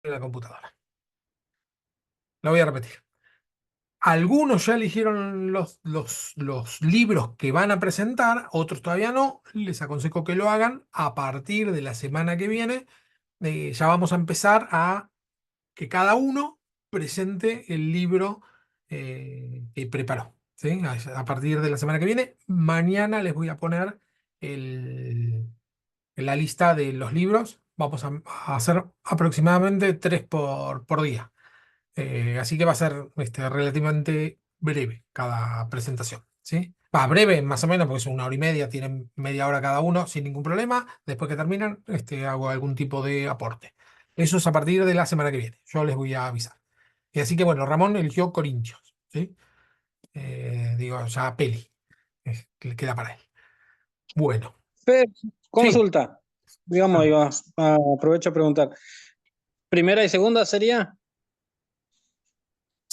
la computadora. Lo voy a repetir. Algunos ya eligieron los libros que van a presentar, otros todavía no. Les aconsejo que lo hagan a partir de la semana que viene. Ya vamos a empezar a que cada uno presente el libro que preparó. ¿Sí? A partir de la semana que viene, mañana les voy a poner el, la lista de los libros. Vamos a hacer aproximadamente tres por día. Así que va a ser relativamente breve cada presentación, ¿sí? Va, breve más o menos, porque es una hora y media, tienen media hora cada uno sin ningún problema. Después que terminan, hago algún tipo de aporte. Eso es a partir de la semana que viene. Yo les voy a avisar. Y así que bueno, Ramón eligió Corintios, ¿sí? Digo, ya peli, que queda para él. Bueno, Fe, sí, consulta. Digamos, ah, iba, aprovecho a preguntar. ¿Primera y segunda sería?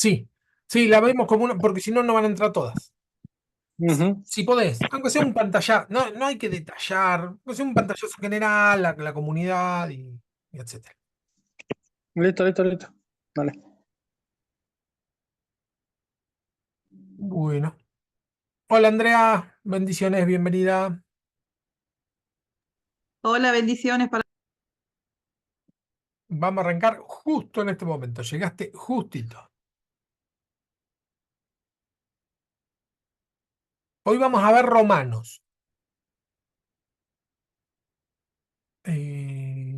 sí, sí, la vemos como una, porque si no, no van a entrar todas. Ujú. Si podés, aunque sea un pantallazo, no, no hay que detallar, aunque sea un pantallazo general, la comunidad y etcétera. Listo, listo, listo. Vale. Bueno. Hola Andrea, bendiciones, bienvenida. Hola, bendiciones para... Vamos a arrancar justo en este momento, llegaste justito. Hoy vamos a ver Romanos. Eh,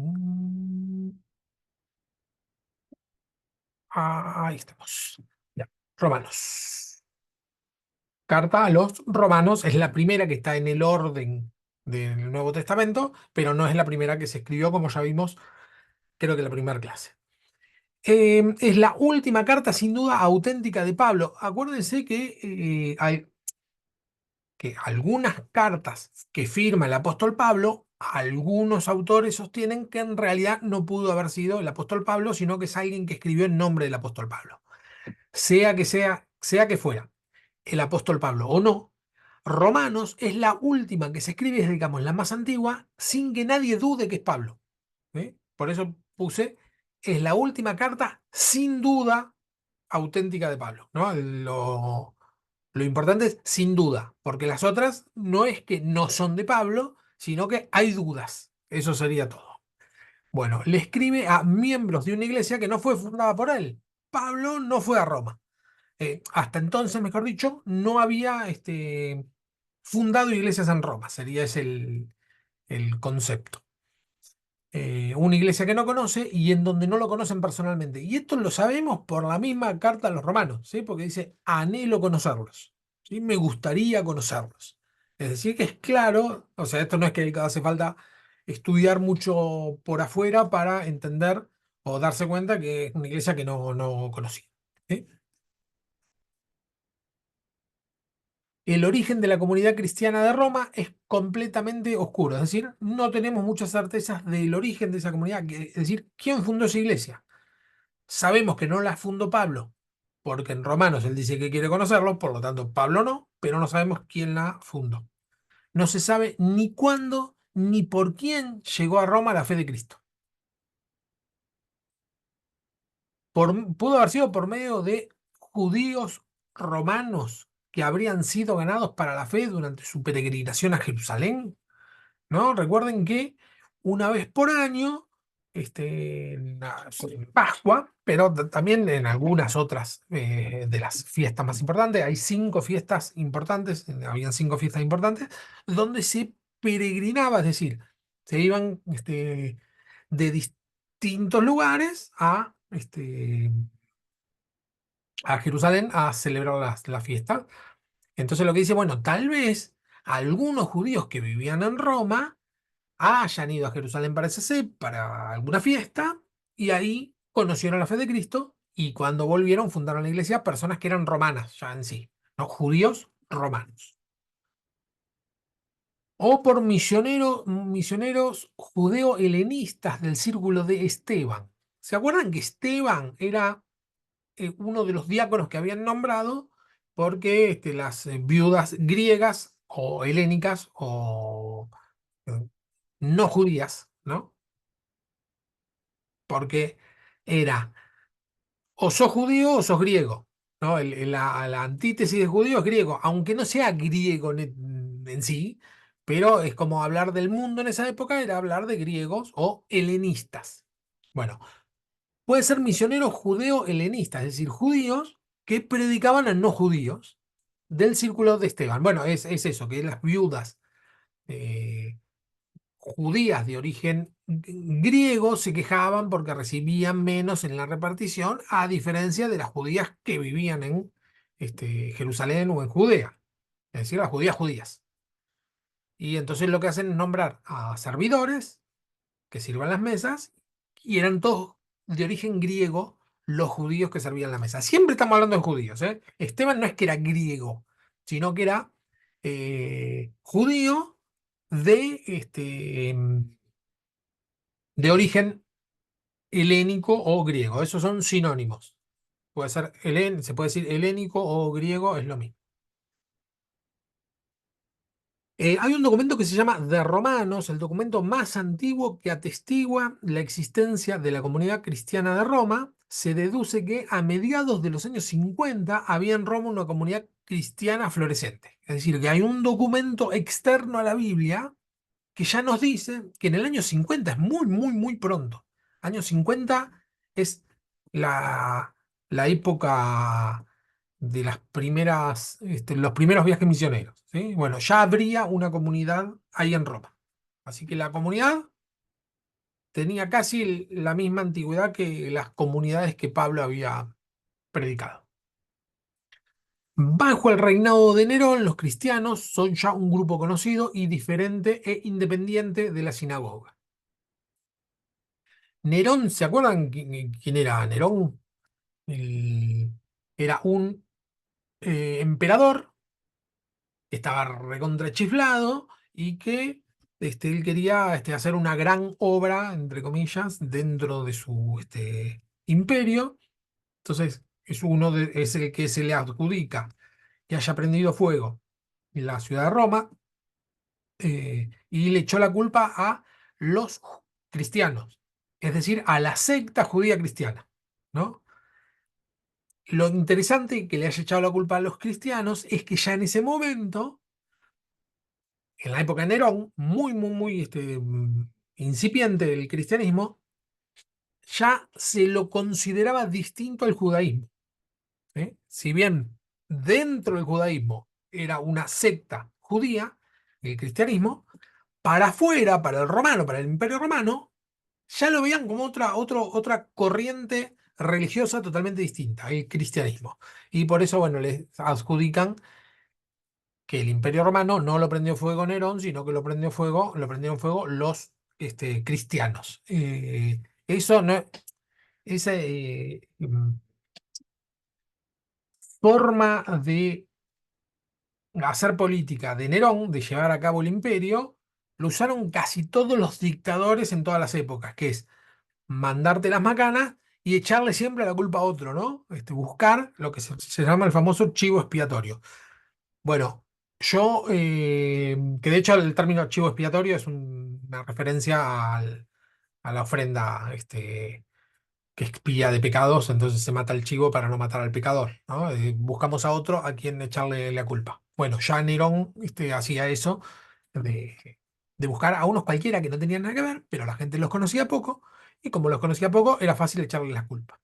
ahí estamos. Ya, Romanos. Carta a los Romanos es la primera que está en el orden del Nuevo Testamento, pero no es la primera que se escribió, como ya vimos, creo que en la primera clase. Es la última carta sin duda auténtica de Pablo. Acuérdense que algunas cartas que firma el apóstol Pablo, algunos autores sostienen que en realidad no pudo haber sido el apóstol Pablo, sino que es alguien que escribió en nombre del apóstol Pablo. Sea que fuera el apóstol Pablo o no, Romanos es la última que se escribe, es digamos la más antigua, sin que nadie dude que es Pablo. ¿Sí? Por eso puse, es la última carta sin duda auténtica de Pablo, ¿no? Lo importante es sin duda, porque las otras no es que no son de Pablo, sino que hay dudas. Eso sería todo. Bueno, le escribe a miembros de una iglesia que no fue fundada por él. Pablo no fue a Roma. Hasta entonces, mejor dicho, no había fundado iglesias en Roma, sería ese el concepto. Una iglesia que no conoce y en donde no lo conocen personalmente. Y esto lo sabemos por la misma carta a los romanos, ¿sí? Porque dice, anhelo conocerlos, ¿sí? Me gustaría conocerlos. Es decir, que es claro, o sea, esto no es que hace falta estudiar mucho por afuera para entender o darse cuenta que es una iglesia que no conocía. ¿Sí? El origen de la comunidad cristiana de Roma es completamente oscuro, es decir, no tenemos muchas certezas del origen de esa comunidad, es decir, quién fundó esa iglesia. Sabemos que no la fundó Pablo, porque en Romanos él dice que quiere conocerlo, por lo tanto Pablo no, pero no sabemos quién la fundó. No se sabe ni cuándo ni por quién llegó a Roma la fe de Cristo. Pudo haber sido por medio de judíos romanos que habrían sido ganados para la fe durante su peregrinación a Jerusalén, ¿no? Recuerden que una vez por año, en Pascua, pero también en algunas otras de las fiestas más importantes, hay cinco fiestas importantes, habían cinco fiestas importantes, donde se peregrinaba, es decir, se iban de distintos lugares a Jerusalén a celebrar la fiesta. Entonces lo que dice, bueno, tal vez algunos judíos que vivían en Roma, hayan ido a Jerusalén para alguna fiesta y ahí conocieron la fe de Cristo y cuando volvieron fundaron la iglesia personas que eran romanas ya en sí, no judíos romanos. O por misioneros judeo-helenistas del círculo de Esteban. ¿Se acuerdan que Esteban era uno de los diáconos que habían nombrado porque las viudas griegas o helénicas o eh, no judías, ¿no? Porque era o sos judío o sos griego, ¿no? La antítesis de judío es griego, aunque no sea griego en sí, pero es como hablar del mundo en esa época, era hablar de griegos o helenistas. Bueno, puede ser misioneros judeo-helenistas, es decir, judíos que predicaban a no judíos del círculo de Esteban. Bueno, es eso, que las viudas eh, judías de origen griego se quejaban porque recibían menos en la repartición, a diferencia de las judías que vivían en Jerusalén o en Judea, es decir, las judías judías. Y entonces lo que hacen es nombrar a servidores que sirvan las mesas, y eran todos de origen griego los judíos que servían la mesa. Siempre estamos hablando de judíos, ¿eh? Esteban no es que era griego, sino que era judío de, de origen helénico o griego. Esos son sinónimos. Puede ser se puede decir helénico o griego, es lo mismo. Hay un documento que se llama De Romanos, el documento más antiguo que atestigua la existencia de la comunidad cristiana de Roma. Se deduce que a mediados de los años 50 había en Roma una comunidad cristiana florecente. Es decir, que hay un documento externo a la Biblia que ya nos dice que en el año 50 es muy, muy, muy pronto. Año 50 es la, la época de las primeras, los primeros viajes misioneros, ¿sí? Bueno, ya habría una comunidad ahí en Roma. Así que la comunidad tenía casi la misma antigüedad que las comunidades que Pablo había predicado. Bajo el reinado de Nerón, los cristianos son ya un grupo conocido y diferente e independiente de la sinagoga. Nerón, ¿se acuerdan quién era Nerón? El- Era un emperador que estaba recontrachiflado y que él quería hacer una gran obra, entre comillas, dentro de su imperio. Entonces, es el que se le adjudica que haya prendido fuego en la ciudad de Roma, y le echó la culpa a los cristianos, es decir, a la secta judía cristiana, ¿no? Lo interesante que le haya echado la culpa a los cristianos es que ya en ese momento, en la época de Nerón, muy, muy, muy incipiente el cristianismo, ya se lo consideraba distinto al judaísmo, ¿sí? Si bien dentro del judaísmo era una secta judía, el cristianismo, para afuera, para el romano, para el imperio romano, ya lo veían como otra corriente religiosa totalmente distinta, el cristianismo. Y por eso, bueno, les adjudican que el Imperio Romano no lo prendió fuego Nerón, sino que lo prendieron fuego los cristianos. Eso no, esa forma de hacer política de Nerón, de llevar a cabo el imperio, lo usaron casi todos los dictadores en todas las épocas, que es mandarte las macanas y echarle siempre la culpa a otro, ¿no? Buscar lo que se llama el famoso chivo expiatorio. Bueno, yo, que de hecho el término chivo expiatorio es una referencia a la ofrenda que expía de pecados, entonces se mata al chivo para no matar al pecador, ¿no? Buscamos a otro a quien echarle la culpa. Bueno, ya Nerón hacía eso de, de buscar a unos cualquiera que no tenían nada que ver, pero la gente los conocía poco, y como los conocía poco, era fácil echarle la culpa.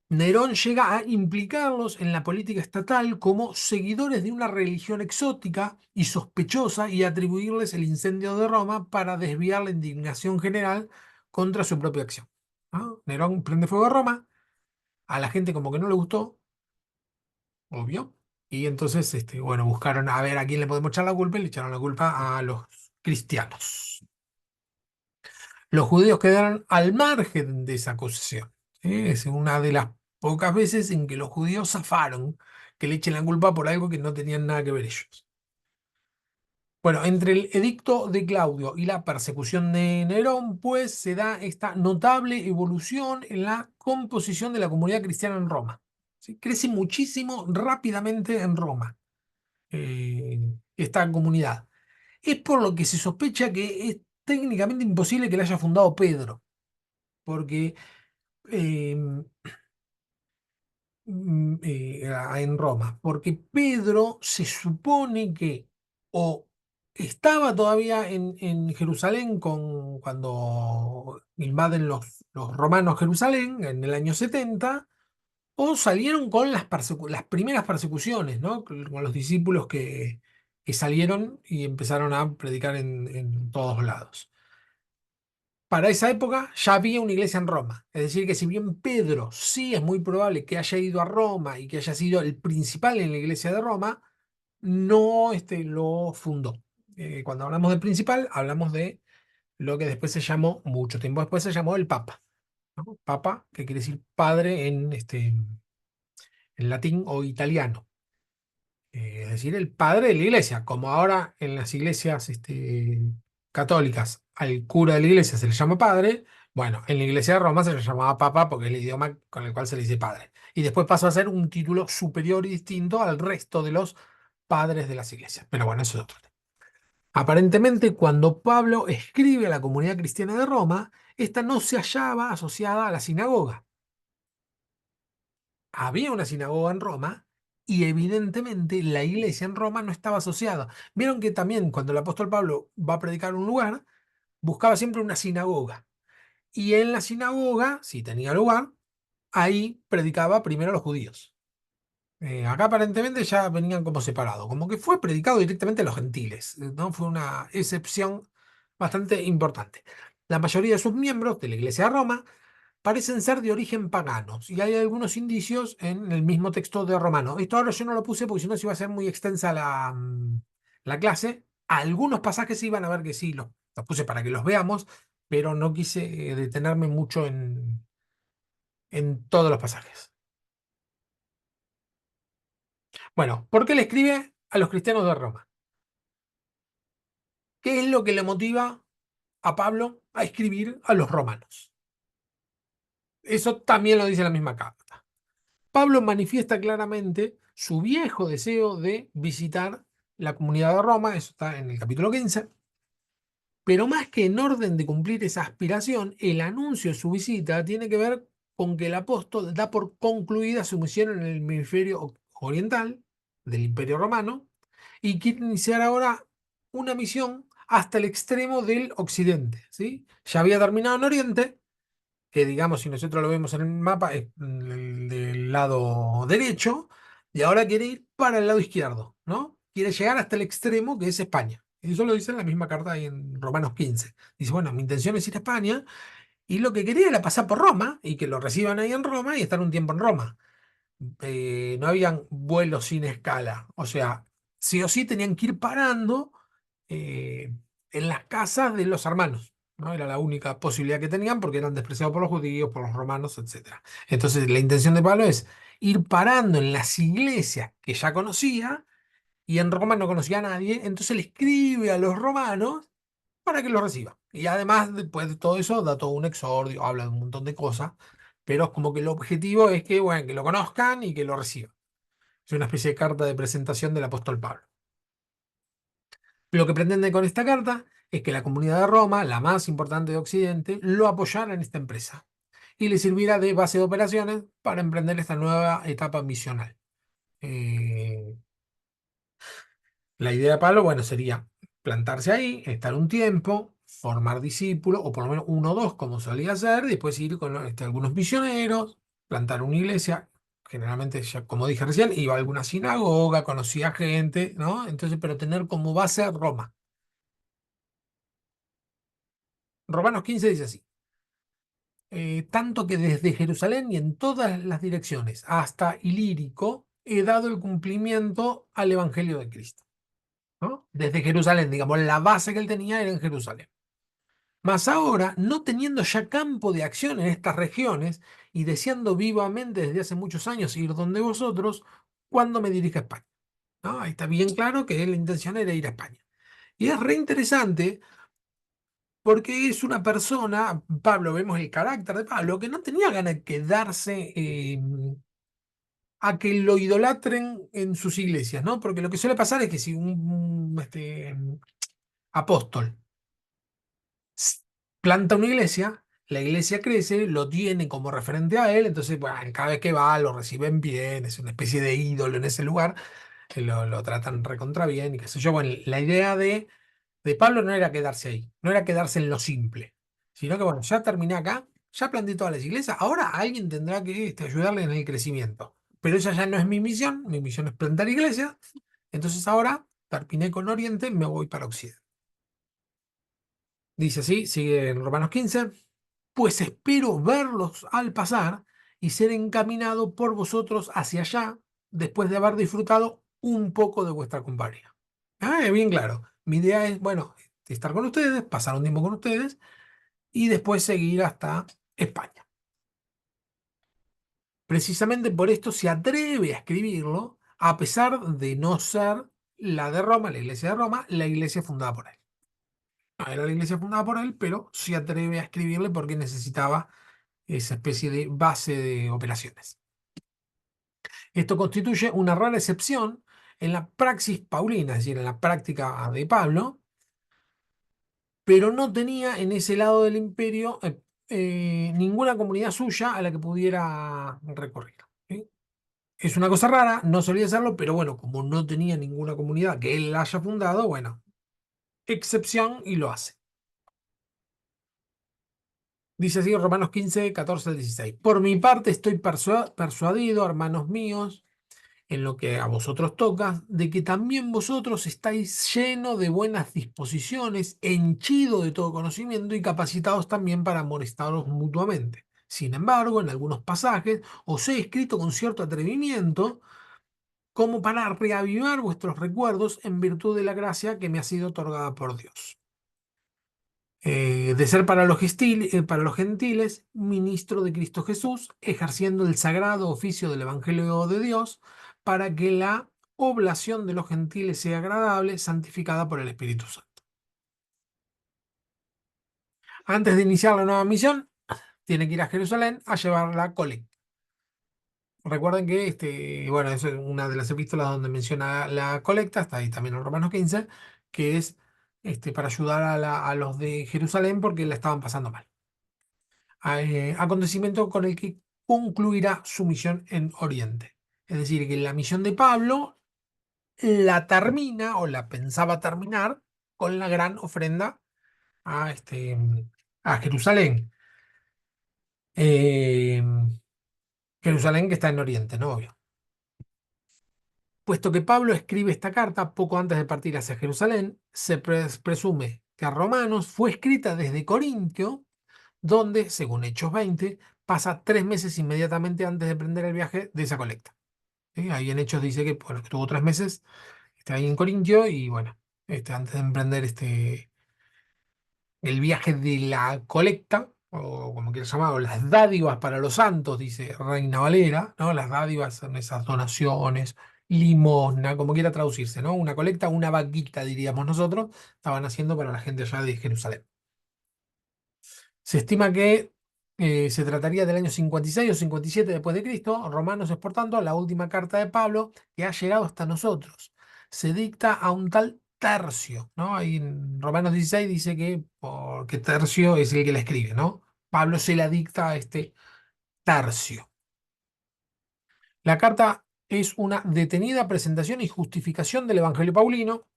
Nerón llega a implicarlos en la política estatal como seguidores de una religión exótica y sospechosa, y atribuirles el incendio de Roma para desviar la indignación general contra su propia acción, ¿no? Nerón prende fuego a Roma, a la gente como que no le gustó, obvio, y entonces, bueno, buscaron a ver a quién le podemos echar la culpa, y le echaron la culpa a los cristianos. Los judíos quedaron al margen de esa acusación, ¿sí? Es una de las pocas veces en que los judíos zafaron que le echen la culpa por algo que no tenían nada que ver ellos. Bueno, entre el edicto de Claudio y la persecución de Nerón, pues se da esta notable evolución en la composición de la comunidad cristiana en Roma. ¿Sí? Crece muchísimo, rápidamente en Roma, esta comunidad. Es por lo que se sospecha que es técnicamente imposible que la haya fundado Pedro. porque em, en Roma, porque Pedro se supone que o estaba todavía en Jerusalén cuando invaden los romanos Jerusalén en el año 70, o salieron con las primeras persecuciones, ¿no? Con los discípulos que salieron y empezaron a predicar en todos lados. Para esa época ya había una iglesia en Roma. Es decir, que si bien Pedro sí es muy probable que haya ido a Roma y que haya sido el principal en la iglesia de Roma, no lo fundó. Cuando hablamos de principal, hablamos de lo que después se llamó, mucho tiempo después se llamó el Papa, ¿no? Papa, que quiere decir padre en latín o italiano. Es decir, el padre de la iglesia, como ahora en las iglesias católicas al cura de la iglesia se le llama padre, bueno, en la iglesia de Roma se le llamaba papa porque es el idioma con el cual se le dice padre. Y después pasó a ser un título superior y distinto al resto de los padres de las iglesias. Pero bueno, eso es otro tema. Aparentemente, cuando Pablo escribe a la comunidad cristiana de Roma, esta no se hallaba asociada a la sinagoga. Había una sinagoga en Roma y evidentemente la iglesia en Roma no estaba asociada. Vieron que también cuando el apóstol Pablo va a predicar un lugar, buscaba siempre una sinagoga. Y en la sinagoga, si tenía lugar, ahí predicaba primero a los judíos. Acá aparentemente ya venían como separados, como que fue predicado directamente a los gentiles, ¿no? Fue una excepción bastante importante. La mayoría de sus miembros de la iglesia de Roma parecen ser de origen paganos y hay algunos indicios en el mismo texto de Romano. Esto ahora yo no lo puse porque si no se iba a ser muy extensa la clase. Algunos pasajes sí iban a ver que sí, los puse para que los veamos, pero no quise detenerme mucho en todos los pasajes. Bueno, ¿por qué le escribe a los cristianos de Roma? ¿Qué es lo que le motiva a Pablo a escribir a los romanos? Eso también lo dice la misma carta. Pablo manifiesta claramente su viejo deseo de visitar la comunidad de Roma, eso está en el capítulo 15, pero más que en orden de cumplir esa aspiración, el anuncio de su visita tiene que ver con que el apóstol da por concluida su misión en el hemisferio oriental del Imperio Romano y quiere iniciar ahora una misión hasta el extremo del occidente, ¿sí? Ya había terminado en Oriente, que digamos, si nosotros lo vemos en el mapa, es el del lado derecho, y ahora quiere ir para el lado izquierdo, ¿no? Quiere llegar hasta el extremo que es España. Y eso lo dice en la misma carta ahí en Romanos 15. Dice, bueno, mi intención es ir a España, y lo que quería era pasar por Roma, y que lo reciban ahí en Roma y estar un tiempo en Roma. No habían vuelos sin escala, o sea, sí o sí tenían que ir parando eh, en las casas de los hermanos, ¿no? Era la única posibilidad que tenían porque eran despreciados por los judíos, por los romanos, etcétera. Entonces, la intención de Pablo es ir parando en las iglesias que ya conocía y en Roma no conocía a nadie, entonces le escribe a los romanos para que lo reciban. Y además, después de todo eso, da todo un exordio, habla de un montón de cosas, pero es como que el objetivo es que, bueno, que lo conozcan y que lo reciban. Es una especie de carta de presentación del apóstol Pablo. Lo que pretende con esta carta es que la comunidad de Roma, la más importante de Occidente, lo apoyara en esta empresa y le sirviera de base de operaciones para emprender esta nueva etapa misional. Eh, la idea de Pablo, bueno, sería plantarse ahí, estar un tiempo, formar discípulos, o por lo menos uno o dos, como solía hacer, después ir con algunos misioneros, plantar una iglesia. Generalmente, ya, como dije recién, iba a alguna sinagoga, conocía gente, ¿no? Entonces, pero tener como base Roma. Romanos 15 dice así: tanto que desde Jerusalén y en todas las direcciones hasta Ilírico he dado el cumplimiento al Evangelio de Cristo, ¿no? Desde Jerusalén, digamos, la base que él tenía era en Jerusalén. Mas ahora, no teniendo ya campo de acción en estas regiones y deseando vivamente desde hace muchos años ir donde vosotros, cuando me dirija a España, ¿no? Ahí está bien claro que la intención era ir a España. Y es re interesante porque es una persona, Pablo, vemos el carácter de Pablo, que no tenía ganas de quedarse a que lo idolatren en sus iglesias, ¿no? Porque lo que suele pasar es que si un apóstol s- planta una iglesia, la iglesia crece, lo tiene como referente a él, entonces bueno, cada vez que va lo reciben bien, es una especie de ídolo en ese lugar, que lo tratan recontra bien y qué sé yo. Bueno, la idea de Pablo no era quedarse ahí, no era quedarse en lo simple, sino que bueno, ya terminé acá, ya planté todas las iglesias, ahora alguien tendrá que ayudarle en el crecimiento. Pero esa ya no es mi misión es plantar iglesias, entonces ahora terminé con Oriente, me voy para Occidente. Dice así, sigue en Romanos 15, pues espero verlos al pasar y ser encaminado por vosotros hacia allá después de haber disfrutado un poco de vuestra compañía. Bien claro. Mi idea es, bueno, estar con ustedes, pasar un tiempo con ustedes y después seguir hasta España. Precisamente por esto se atreve a escribirlo, a pesar de no ser la de Roma, la iglesia de Roma, la iglesia fundada por él. No era la iglesia fundada por él, pero se atreve a escribirle porque necesitaba esa especie de base de operaciones. Esto constituye una rara excepción en la praxis paulina, es decir, en la práctica de Pablo, pero no tenía en ese lado del imperio ninguna comunidad suya a la que pudiera recurrir. ¿Sí? Es una cosa rara, no solía hacerlo, pero bueno, como no tenía ninguna comunidad que él haya fundado, bueno, excepción y lo hace. Dice así Romanos 15, 14 al 16. Por mi parte estoy persuadido, hermanos míos, en lo que a vosotros toca, de que también vosotros estáis llenos de buenas disposiciones, henchidos de todo conocimiento y capacitados también para amonestaros mutuamente. Sin embargo, en algunos pasajes os he escrito con cierto atrevimiento, como para reavivar vuestros recuerdos en virtud de la gracia que me ha sido otorgada por Dios. De ser para los gentiles, ministro de Cristo Jesús, ejerciendo el sagrado oficio del Evangelio de Dios, para que la oblación de los gentiles sea agradable, santificada por el Espíritu Santo. Antes de iniciar la nueva misión, tiene que ir a Jerusalén a llevar la colecta. Recuerden que bueno, es una de las epístolas donde menciona la colecta, está ahí también en Romanos 15, que es para ayudar a los de Jerusalén porque la estaban pasando mal. Acontecimiento con el que concluirá su misión en Oriente. Es decir, que la misión de Pablo la termina o la pensaba terminar con la gran ofrenda a, a Jerusalén. Eh, Jerusalén que está en Oriente, ¿no? Obvio. Puesto que Pablo escribe esta carta poco antes de partir hacia Jerusalén, se presume que a Romanos fue escrita desde Corintio, donde, según Hechos 20, pasa 3 meses inmediatamente antes de emprender el viaje de esa colecta. ¿Sí? Ahí en Hechos dice que, bueno, que tuvo 3 meses ahí en Corintio y bueno, antes de emprender el viaje de la colecta, o como quieras llamarlo, las dádivas para los santos, dice Reina Valera, ¿no? Las dádivas son esas donaciones, limosna, como quiera traducirse, ¿no? Una colecta, una vaquita, diríamos nosotros, estaban haciendo para la gente allá de Jerusalén. Se estima que se trataría del año 56 o 57 después de Cristo. Romanos es, por tanto, la última carta de Pablo que ha llegado hasta nosotros. Se dicta a un tal Tercio, ¿no? Ahí en Romanos 16 dice que porque Tercio es el que la escribe, ¿no? Pablo se la dicta a este Tercio. La carta es una detenida presentación y justificación del Evangelio Paulino,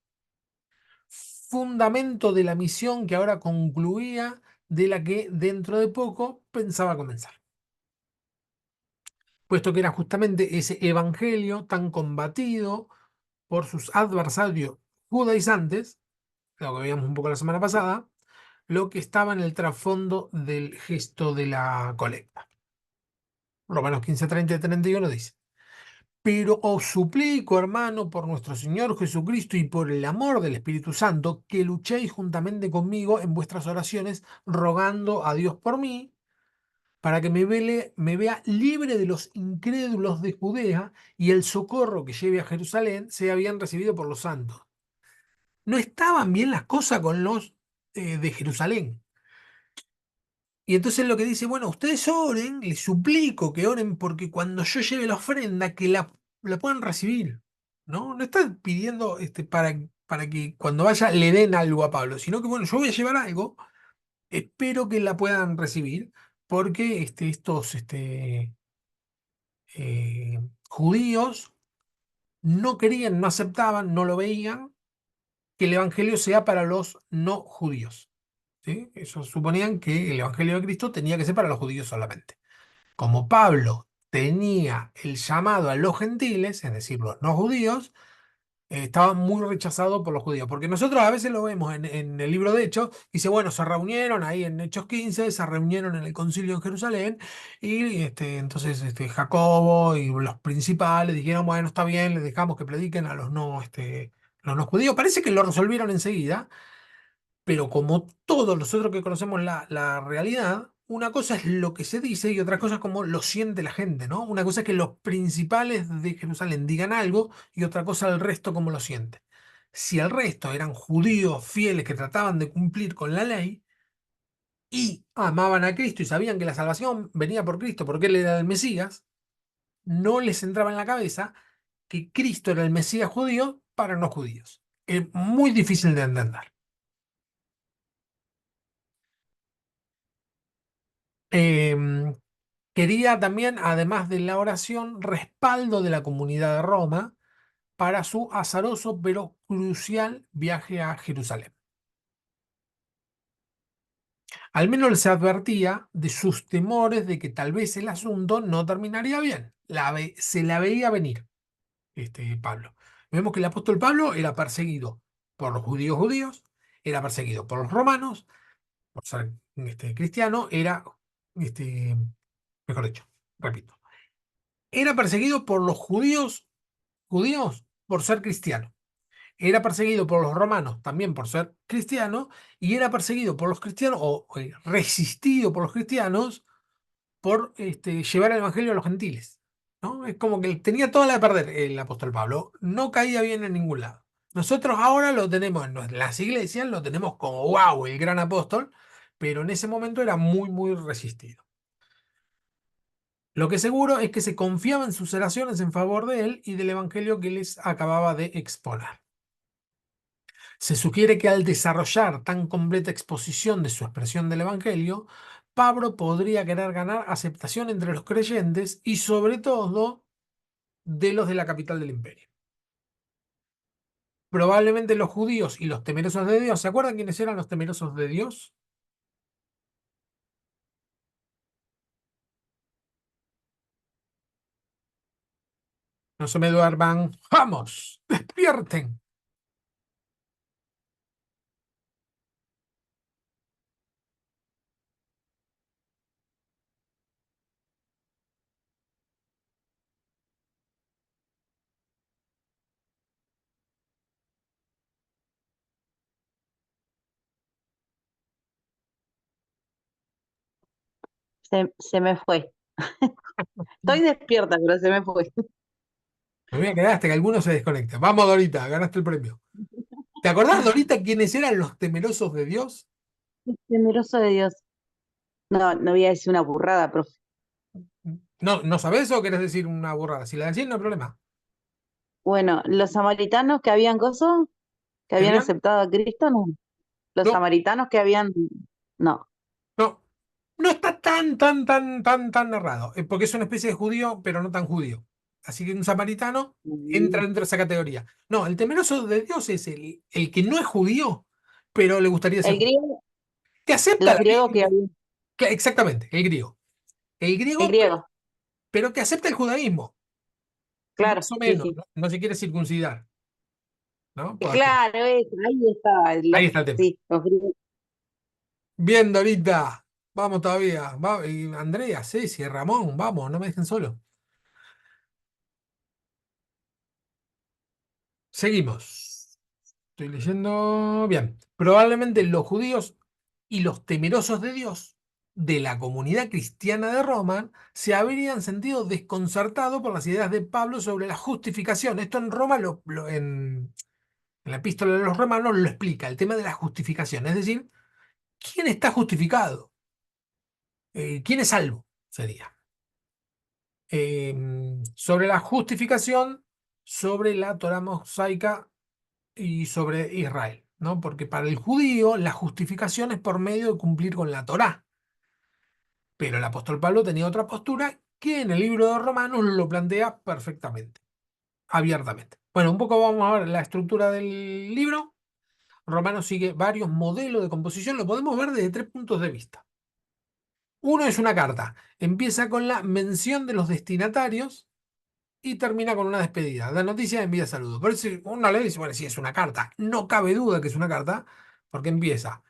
fundamento de la misión que ahora concluía, de la que dentro de poco pensaba comenzar, puesto que era justamente ese evangelio tan combatido por sus adversarios judaizantes, lo que veíamos un poco la semana pasada, lo que estaba en el trasfondo del gesto de la colecta. Romanos 15, 30 y 31 dice: Pero os suplico, hermano, por nuestro Señor Jesucristo y por el amor del Espíritu Santo, que luchéis juntamente conmigo en vuestras oraciones, rogando a Dios por mí, para que me vea libre de los incrédulos de Judea y el socorro que lleve a Jerusalén sea bien recibido por los santos. No estaban bien las cosas con los de Jerusalén. Y entonces lo que dice, bueno, ustedes oren, les suplico que oren porque cuando yo lleve la ofrenda, que la puedan recibir. ¿No? No están pidiendo para que cuando vaya le den algo a Pablo, sino que bueno, yo voy a llevar algo espero que la puedan recibir, porque estos judíos no querían, no aceptaban, no lo veían, que el Evangelio sea para los no judíos. ¿Sí? Ellos suponían que el Evangelio de Cristo tenía que ser para los judíos solamente. Como Pablo tenía el llamado a los gentiles, es decir, los no judíos, estaba muy rechazado por los judíos. Porque nosotros a veces lo vemos en el libro de Hechos, dice, bueno, se reunieron ahí en Hechos 15, se reunieron en el concilio en Jerusalén, y entonces Jacobo y los principales dijeron, bueno, está bien, les dejamos que prediquen a los no judíos. Parece que lo resolvieron enseguida, pero como todos nosotros que conocemos la realidad, una cosa es lo que se dice y otra cosa es cómo lo siente la gente, ¿no? Una cosa es que los principales de Jerusalén digan algo y otra cosa el resto cómo lo siente. Si el resto eran judíos fieles que trataban de cumplir con la ley y amaban a Cristo y sabían que la salvación venía por Cristo porque Él era el Mesías, no les entraba en la cabeza que Cristo era el Mesías judío para no judíos. Es muy difícil de entender. Em, Quería también, además de la oración, respaldo de la comunidad de Roma para su azaroso pero crucial viaje a Jerusalén. Al menos les advertía de sus temores de que tal vez el asunto no terminaría bien. Se la veía venir, Pablo. Vemos que el apóstol Pablo era perseguido por los judíos, era perseguido por los romanos, por ser cristiano, este, mejor dicho, repito, era perseguido por los judíos por ser cristiano. Era perseguido por los romanos también por ser cristiano y era perseguido por los cristianos o resistido por los cristianos por llevar el evangelio a los gentiles. ¿No? Es como que tenía toda la de perder el apóstol Pablo. No caía bien en ningún lado. Nosotros ahora lo tenemos en las iglesias, lo tenemos como wow, el gran apóstol, pero en ese momento era muy, muy resistido. Lo que seguro es que se confiaba en sus oraciones en favor de él y del evangelio que les acababa de exponer. Se sugiere que al desarrollar tan completa exposición de su expresión del evangelio, Pablo podría querer ganar aceptación entre los creyentes y sobre todo de los de la capital del imperio. Probablemente los judíos y los temerosos de Dios, ¿se acuerdan quiénes eran los temerosos de Dios? No se me duerman. ¡Vamos! ¡Despierten! Se me fue. Estoy despierta, pero se me fue. Me voy a quedar hasta que alguno se desconecte. Vamos, Dorita, ganaste el premio. ¿Te acordás, Dorita, quiénes eran los temerosos de Dios? Temeroso de Dios. No, no voy a decir una burrada, profe. No, ¿no sabés o querés decir una burrada? Si la decís, no hay problema. Bueno, los samaritanos que habían coso, que ¿Qué habían habían? aceptado a Cristo, no. Los No, samaritanos que habían, no. no. No está tan narrado. Porque es una especie de judío, pero no tan judío. Así que un samaritano entra Mm. dentro de esa categoría. No, el temeroso de Dios es el que no es judío, pero le gustaría ser El judío. griego, Que acepta los la griegos que Biblia. habían, Exactamente, el griego. El el griego, griego, pero que acepta el judaísmo. claro, Más o sí, menos. sí. No, no se quiere circuncidar, ¿no? Claro, ahí está, Ahí está el tema. sí, los griegos. Bien, Dorita. Vamos todavía. Y Andrea, Ceci, Ramón, vamos, no me dejen solo. Seguimos. Estoy leyendo bien. Probablemente los judíos y los temerosos de Dios de la comunidad cristiana de Roma se habrían sentido desconcertados por las ideas de Pablo sobre la justificación. Esto en Roma, en la epístola de los romanos, lo explica, el tema de la justificación. Es decir, ¿quién está justificado? ¿Quién es salvo? Sería. Sobre la justificación, sobre la Torá mosaica y sobre Israel. ¿no? Porque para el judío la justificación es por medio de cumplir con la Torá. Pero el apóstol Pablo tenía otra postura que en el libro de Romanos lo plantea perfectamente, abiertamente. Bueno, un poco vamos a ver la estructura del libro. Romanos sigue varios modelos de composición, lo podemos ver desde tres puntos de vista. Uno es una carta, empieza con la mención de los destinatarios y termina con una despedida. La noticia envía saludos. Por eso uno le dice, bueno, si es una carta, no cabe duda que es una carta, porque empieza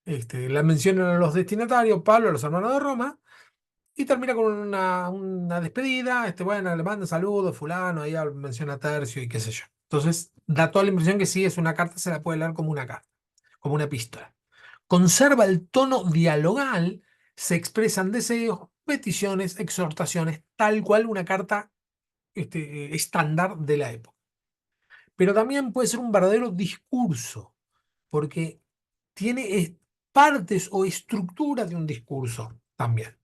la mención a los destinatarios, Pablo, a los hermanos de Roma, y termina con una despedida. Bueno, le manda saludos, fulano, ahí menciona tercio y qué sé yo. Entonces, da toda la impresión que si es una carta, se la puede leer como una carta, como una epístola. Conserva el tono dialogal, se expresan deseos, peticiones, exhortaciones, tal cual una carta estándar de la época. Pero también puede ser un verdadero discurso, porque tiene partes o estructura de un discurso también.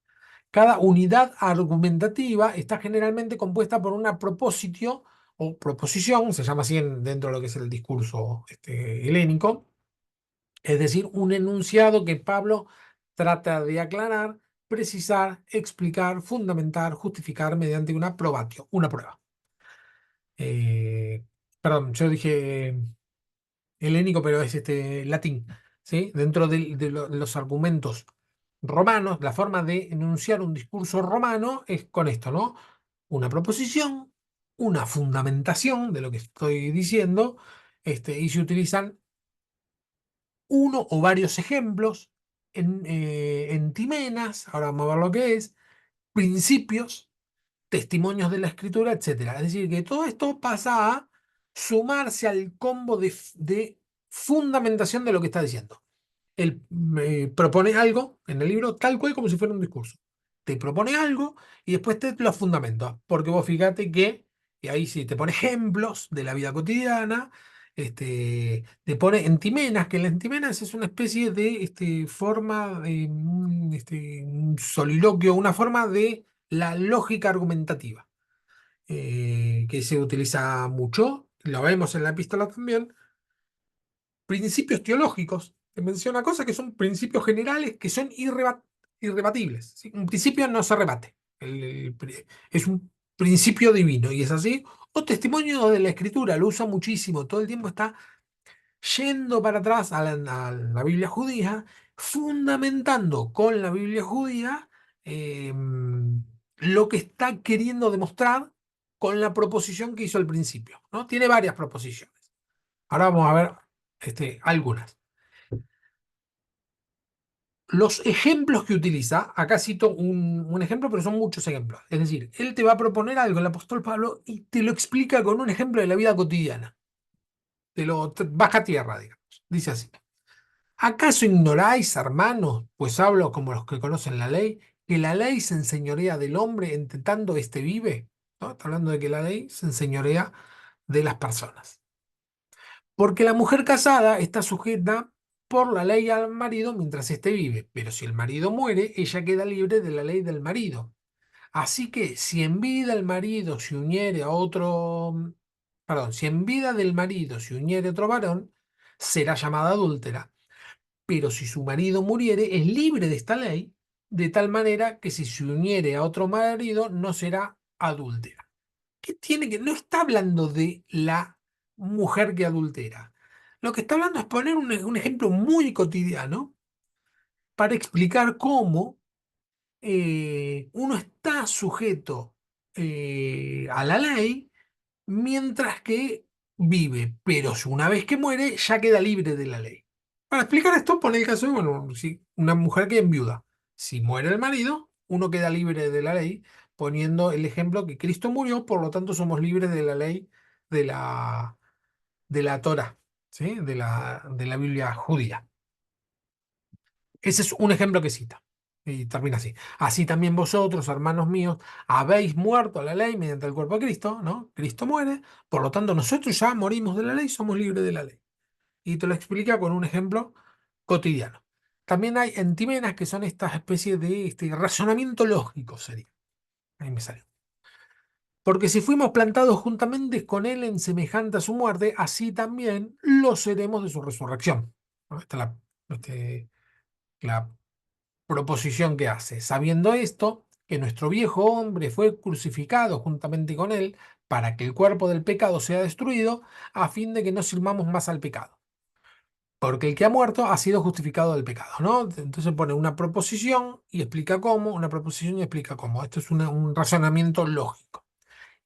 Cada unidad argumentativa está generalmente compuesta por una propositio o proposición, se llama así dentro de lo que es el discurso helénico, es decir, un enunciado que Pablo trata de aclarar, precisar, explicar, fundamentar, justificar mediante una probatio, una prueba. Eh, Perdón, yo dije helénico, pero es latín, ¿sí? Dentro de los argumentos romanos, la forma de enunciar un discurso romano es con esto, ¿no? Una proposición, una fundamentación de lo que estoy diciendo, y se utilizan uno o varios ejemplos en timenas, ahora vamos a ver lo que es, principios, testimonios de la escritura, etcétera. Es decir, que todo esto pasa a sumarse al combo de fundamentación de lo que está diciendo. Él propone algo en el libro tal cual como si fuera un discurso. Te propone algo y después te lo fundamenta. Porque vos fíjate que, y ahí sí, te pone ejemplos de la vida cotidiana, te pone entimenas, que las entimenas es una especie de forma, un soliloquio, una forma de la lógica argumentativa, que se utiliza mucho, lo vemos en la epístola también. Principios teológicos, que menciona cosas que son principios generales que son irrebatibles, ¿sí? Un principio no se rebate, es un principio divino y es así. O testimonio de la escritura, lo usa muchísimo, todo el tiempo está yendo para atrás a la Biblia judía, fundamentando con la Biblia judía lo que está queriendo demostrar con la proposición que hizo al principio, ¿no? Tiene varias proposiciones. Ahora vamos a ver algunas. Los ejemplos que utiliza, acá cito un ejemplo, pero son muchos ejemplos. Es decir, él te va a proponer algo, el apóstol Pablo, y te lo explica con un ejemplo de la vida cotidiana. Baja a tierra, digamos. Dice así. ¿Acaso ignoráis, hermanos, pues hablo como los que conocen la ley, que la ley se enseñorea del hombre entre tanto éste vive? ¿No? Está hablando de que la ley se enseñorea de las personas. Porque la mujer casada está sujeta por la ley al marido mientras éste vive, pero si el marido muere, ella queda libre de la ley del marido. Así que si en vida el marido se uniere a otro, perdón, si en vida del marido se uniere otro varón, será llamada adúltera. Pero si su marido muriere, es libre de esta ley, de tal manera que si se uniere a otro marido, no será adúltera. ¿Qué tiene que? No está hablando de la mujer que adultera. Lo que está hablando es poner un ejemplo muy cotidiano para explicar cómo uno está sujeto a la ley mientras que vive, pero si una vez que muere ya queda libre de la ley. Para explicar esto, pone el caso de, bueno, si una mujer que enviuda. Si muere el marido, uno queda libre de la ley, poniendo el ejemplo que Cristo murió, por lo tanto somos libres de la ley de la Torá, ¿sí? De la Biblia judía. Ese es un ejemplo que cita. Y termina así. Así también vosotros, hermanos míos, habéis muerto a la ley mediante el cuerpo de Cristo, ¿no? Cristo muere, por lo tanto nosotros ya morimos de la ley, somos libres de la ley. Y te lo explica con un ejemplo cotidiano. También hay entimenas que son estas especies de razonamiento lógico, sería. Ahí me salió. Porque si fuimos plantados juntamente con Él en semejante a su muerte, así también lo seremos de su resurrección. ¿No? Esta es la proposición que hace. Sabiendo esto, que nuestro viejo hombre fue crucificado juntamente con Él, para que el cuerpo del pecado sea destruido, a fin de que no sirvamos más al pecado. Porque el que ha muerto ha sido justificado del pecado, ¿no? Entonces pone una proposición y explica cómo, una proposición y explica cómo. Esto es un razonamiento lógico.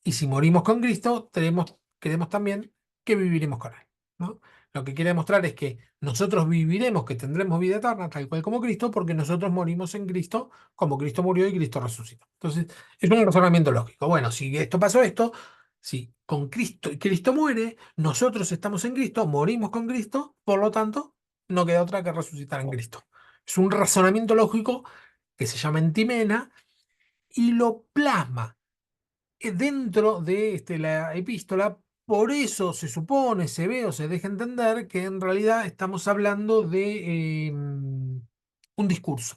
Y si morimos con Cristo, queremos también que viviremos con Él, ¿no? Lo que quiere demostrar es que nosotros viviremos, que tendremos vida eterna, tal cual como Cristo, porque nosotros morimos en Cristo, como Cristo murió y Cristo resucitó. Entonces, es un razonamiento lógico. Bueno, si esto pasó esto, si con Cristo, Cristo muere, nosotros estamos en Cristo, morimos con Cristo, por lo tanto, no queda otra que resucitar en Cristo. Es un razonamiento lógico que se llama entimena y lo plasma dentro de la epístola. Por eso se supone, se ve o se deja entender que en realidad estamos hablando de un discurso.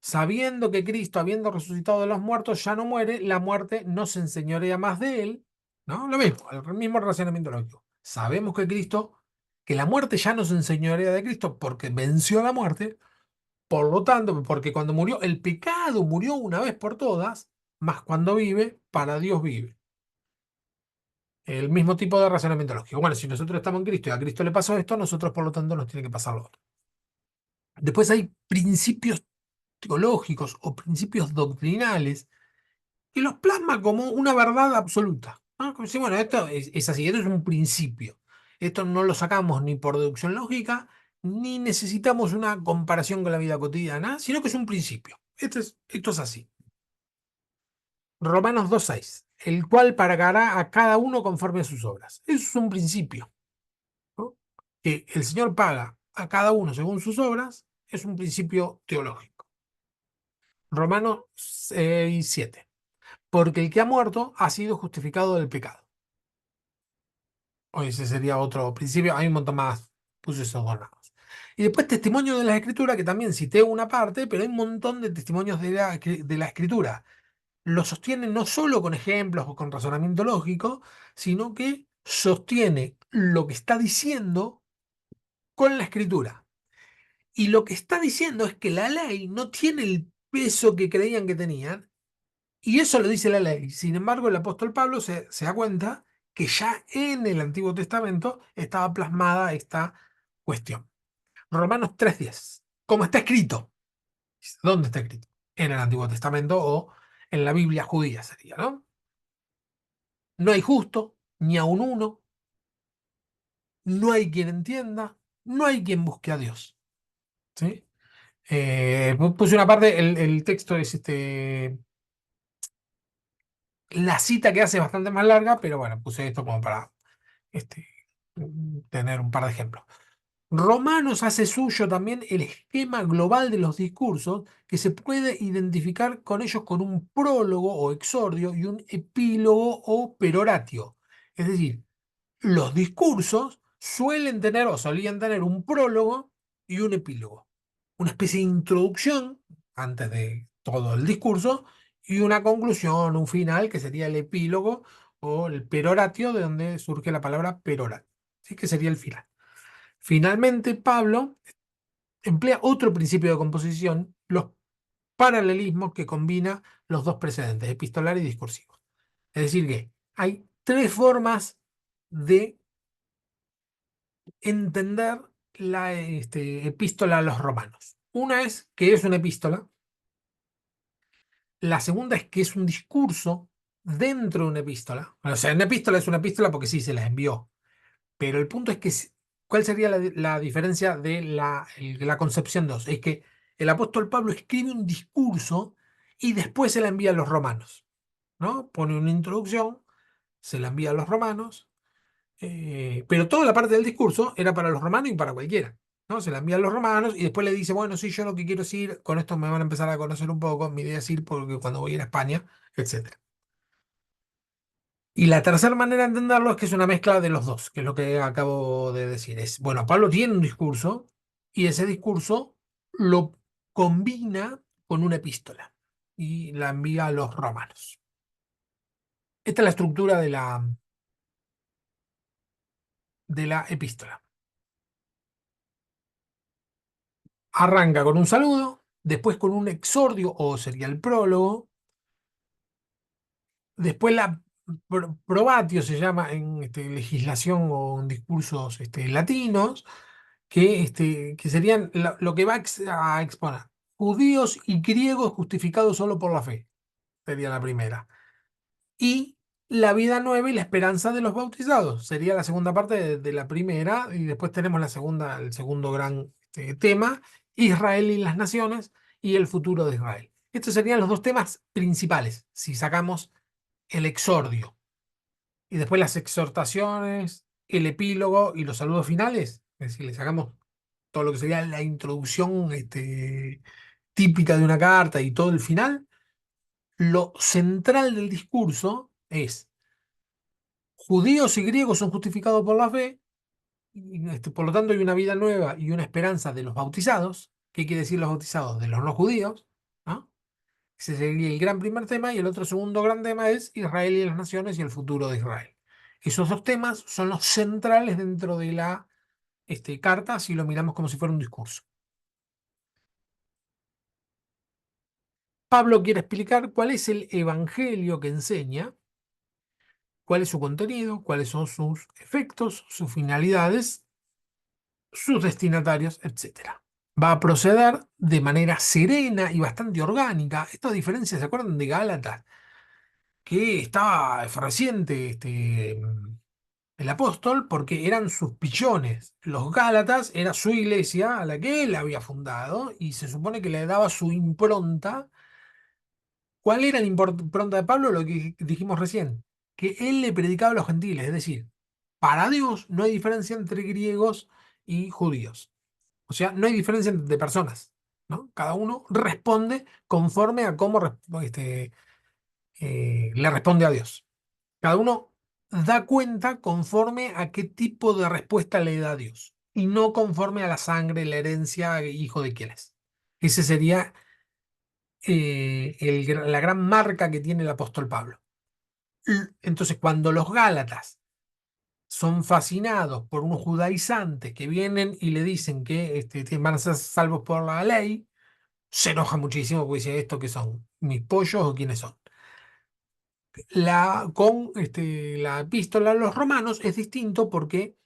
Sabiendo que Cristo, habiendo resucitado de los muertos, ya no muere, la muerte no se enseñorea más de él, ¿no? Lo mismo, el mismo relacionamiento lógico. Sabemos que Cristo, que la muerte ya no se enseñorea de Cristo porque venció a la muerte, por lo tanto, porque cuando murió, el pecado murió una vez por todas, más cuando vive, para Dios vive. El mismo tipo de razonamiento lógico. Bueno, si nosotros estamos en Cristo y a Cristo le pasó esto, a nosotros por lo tanto nos tiene que pasar lo otro. Después hay principios teológicos o principios doctrinales que los plasma como una verdad absoluta, ¿no? Como si, bueno, esto es así, esto es un principio. Esto no lo sacamos ni por deducción lógica, ni necesitamos una comparación con la vida cotidiana, sino que es un principio. Esto es así. Romanos 2:6, el cual pagará a cada uno conforme a sus obras. Eso es un principio, ¿no? Que el Señor paga a cada uno según sus obras, es un principio teológico. Romanos 6:7, porque el que ha muerto ha sido justificado del pecado. O ese sería otro principio, hay un montón más, puse esos dos lados. Y después testimonio de la Escritura, que también cité una parte, pero hay un montón de testimonios de la Escritura. Lo sostiene no solo con ejemplos o con razonamiento lógico, sino que sostiene lo que está diciendo con la Escritura. Y lo que está diciendo es que la ley no tiene el peso que creían que tenían, y eso lo dice la ley. Sin embargo, el apóstol Pablo se da cuenta que ya en el Antiguo Testamento estaba plasmada esta cuestión. Romanos 3:10, como está escrito. ¿Dónde está escrito? En el Antiguo Testamento o en la Biblia judía sería, ¿no? No hay justo, ni aun uno, no hay quien entienda, no hay quien busque a Dios. ¿Sí? Puse una parte, el texto es la cita que hace es bastante más larga, pero bueno, puse esto como para este, tener un par de ejemplos. Romanos hace suyo también el esquema global de los discursos que se puede identificar con ellos con un prólogo o exordio y un epílogo o peroratio. Es decir, los discursos suelen tener o solían tener un prólogo y un epílogo. Una especie de introducción antes de todo el discurso y una conclusión, un final que sería el epílogo o el peroratio, de donde surge la palabra peroratio. ¿Sí? Que sería el final. Finalmente, Pablo emplea otro principio de composición, los paralelismos que combina los dos precedentes, epistolar y discursivo. Es decir, que hay tres formas de entender la epístola a los romanos. Una es que es una epístola, la segunda es que es un discurso dentro de una epístola. O sea, una epístola es una epístola porque sí se la envió, pero el punto es que, ¿cuál sería la diferencia de la concepción 2? Es que el apóstol Pablo escribe un discurso y después se la envía a los romanos, ¿no? Pone una introducción, se la envía a los romanos, pero toda la parte del discurso era para los romanos y para cualquiera, ¿no? Se la envía a los romanos y después le dice, bueno, sí, yo lo que quiero es ir, con esto me van a empezar a conocer un poco, mi idea es ir porque cuando voy a ir a España, etcétera. Y la tercera manera de entenderlo es que es una mezcla de los dos, que es lo que acabo de decir. Es, bueno, Pablo tiene un discurso y ese discurso lo combina con una epístola y la envía a los romanos. Esta es la estructura de la epístola. Arranca con un saludo, después con un exordio, o sería el prólogo, después la probatio se llama en legislación o en discursos latinos, que serían lo que va a exponer. Judíos y griegos justificados solo por la fe, sería la primera. Y la vida nueva y la esperanza de los bautizados, sería la segunda parte de la primera, y después tenemos el segundo gran tema, Israel y las naciones y el futuro de Israel. Estos serían los dos temas principales, si sacamos el exordio. Y después las exhortaciones, el epílogo y los saludos finales, es decir, le sacamos todo lo que sería la introducción típica de una carta y todo el final. Lo central del discurso es: judíos y griegos son justificados por la fe, y, por lo tanto hay una vida nueva y una esperanza de los bautizados. ¿Qué quiere decir los bautizados? De los no judíos, ¿no? Ese sería el gran primer tema, y el otro segundo gran tema es Israel y las naciones y el futuro de Israel. Esos dos temas son los centrales dentro de la carta, si lo miramos como si fuera un discurso. Pablo quiere explicar cuál es el evangelio que enseña, cuál es su contenido, cuáles son sus efectos, sus finalidades, sus destinatarios, etcétera. Va a proceder de manera serena y bastante orgánica. Esta diferencia, ¿se acuerdan de Gálatas? Que estaba efervesciente el apóstol porque eran sus pichones. Los Gálatas era su iglesia a la que él había fundado y se supone que le daba su impronta. ¿Cuál era la impronta de Pablo? Lo que dijimos recién, que él le predicaba a los gentiles, es decir, para Dios no hay diferencia entre griegos y judíos. O sea, no hay diferencia de personas, ¿no? Cada uno responde conforme a cómo le responde a Dios. Cada uno da cuenta conforme a qué tipo de respuesta le da a Dios y no conforme a la sangre, la herencia, hijo de quién es. Ese sería la gran marca que tiene el apóstol Pablo. Entonces, cuando los Gálatas son fascinados por unos judaizantes que vienen y le dicen que van a ser salvos por la ley, se enoja muchísimo porque dice: ¿esto qué son? ¿Mis pollos o quiénes son? Con la epístola a los romanos es distinto porque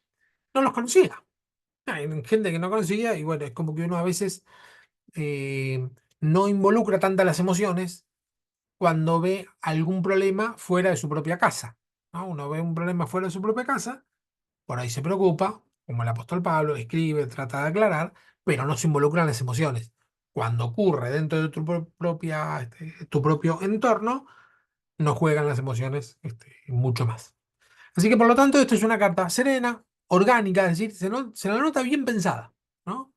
no los conocía. Hay gente que no conocía, y bueno, es como que uno a veces eh, no involucra tantas las emociones cuando ve algún problema fuera de su propia casa, ¿no? Uno ve un problema fuera de su propia casa, por ahí se preocupa, como el apóstol Pablo, escribe, trata de aclarar, pero no se involucran las emociones. Cuando ocurre dentro de tu propio entorno, no juegan las emociones mucho más. Así que por lo tanto, esto es una carta serena, orgánica, es decir, se la nota bien pensada, ¿no?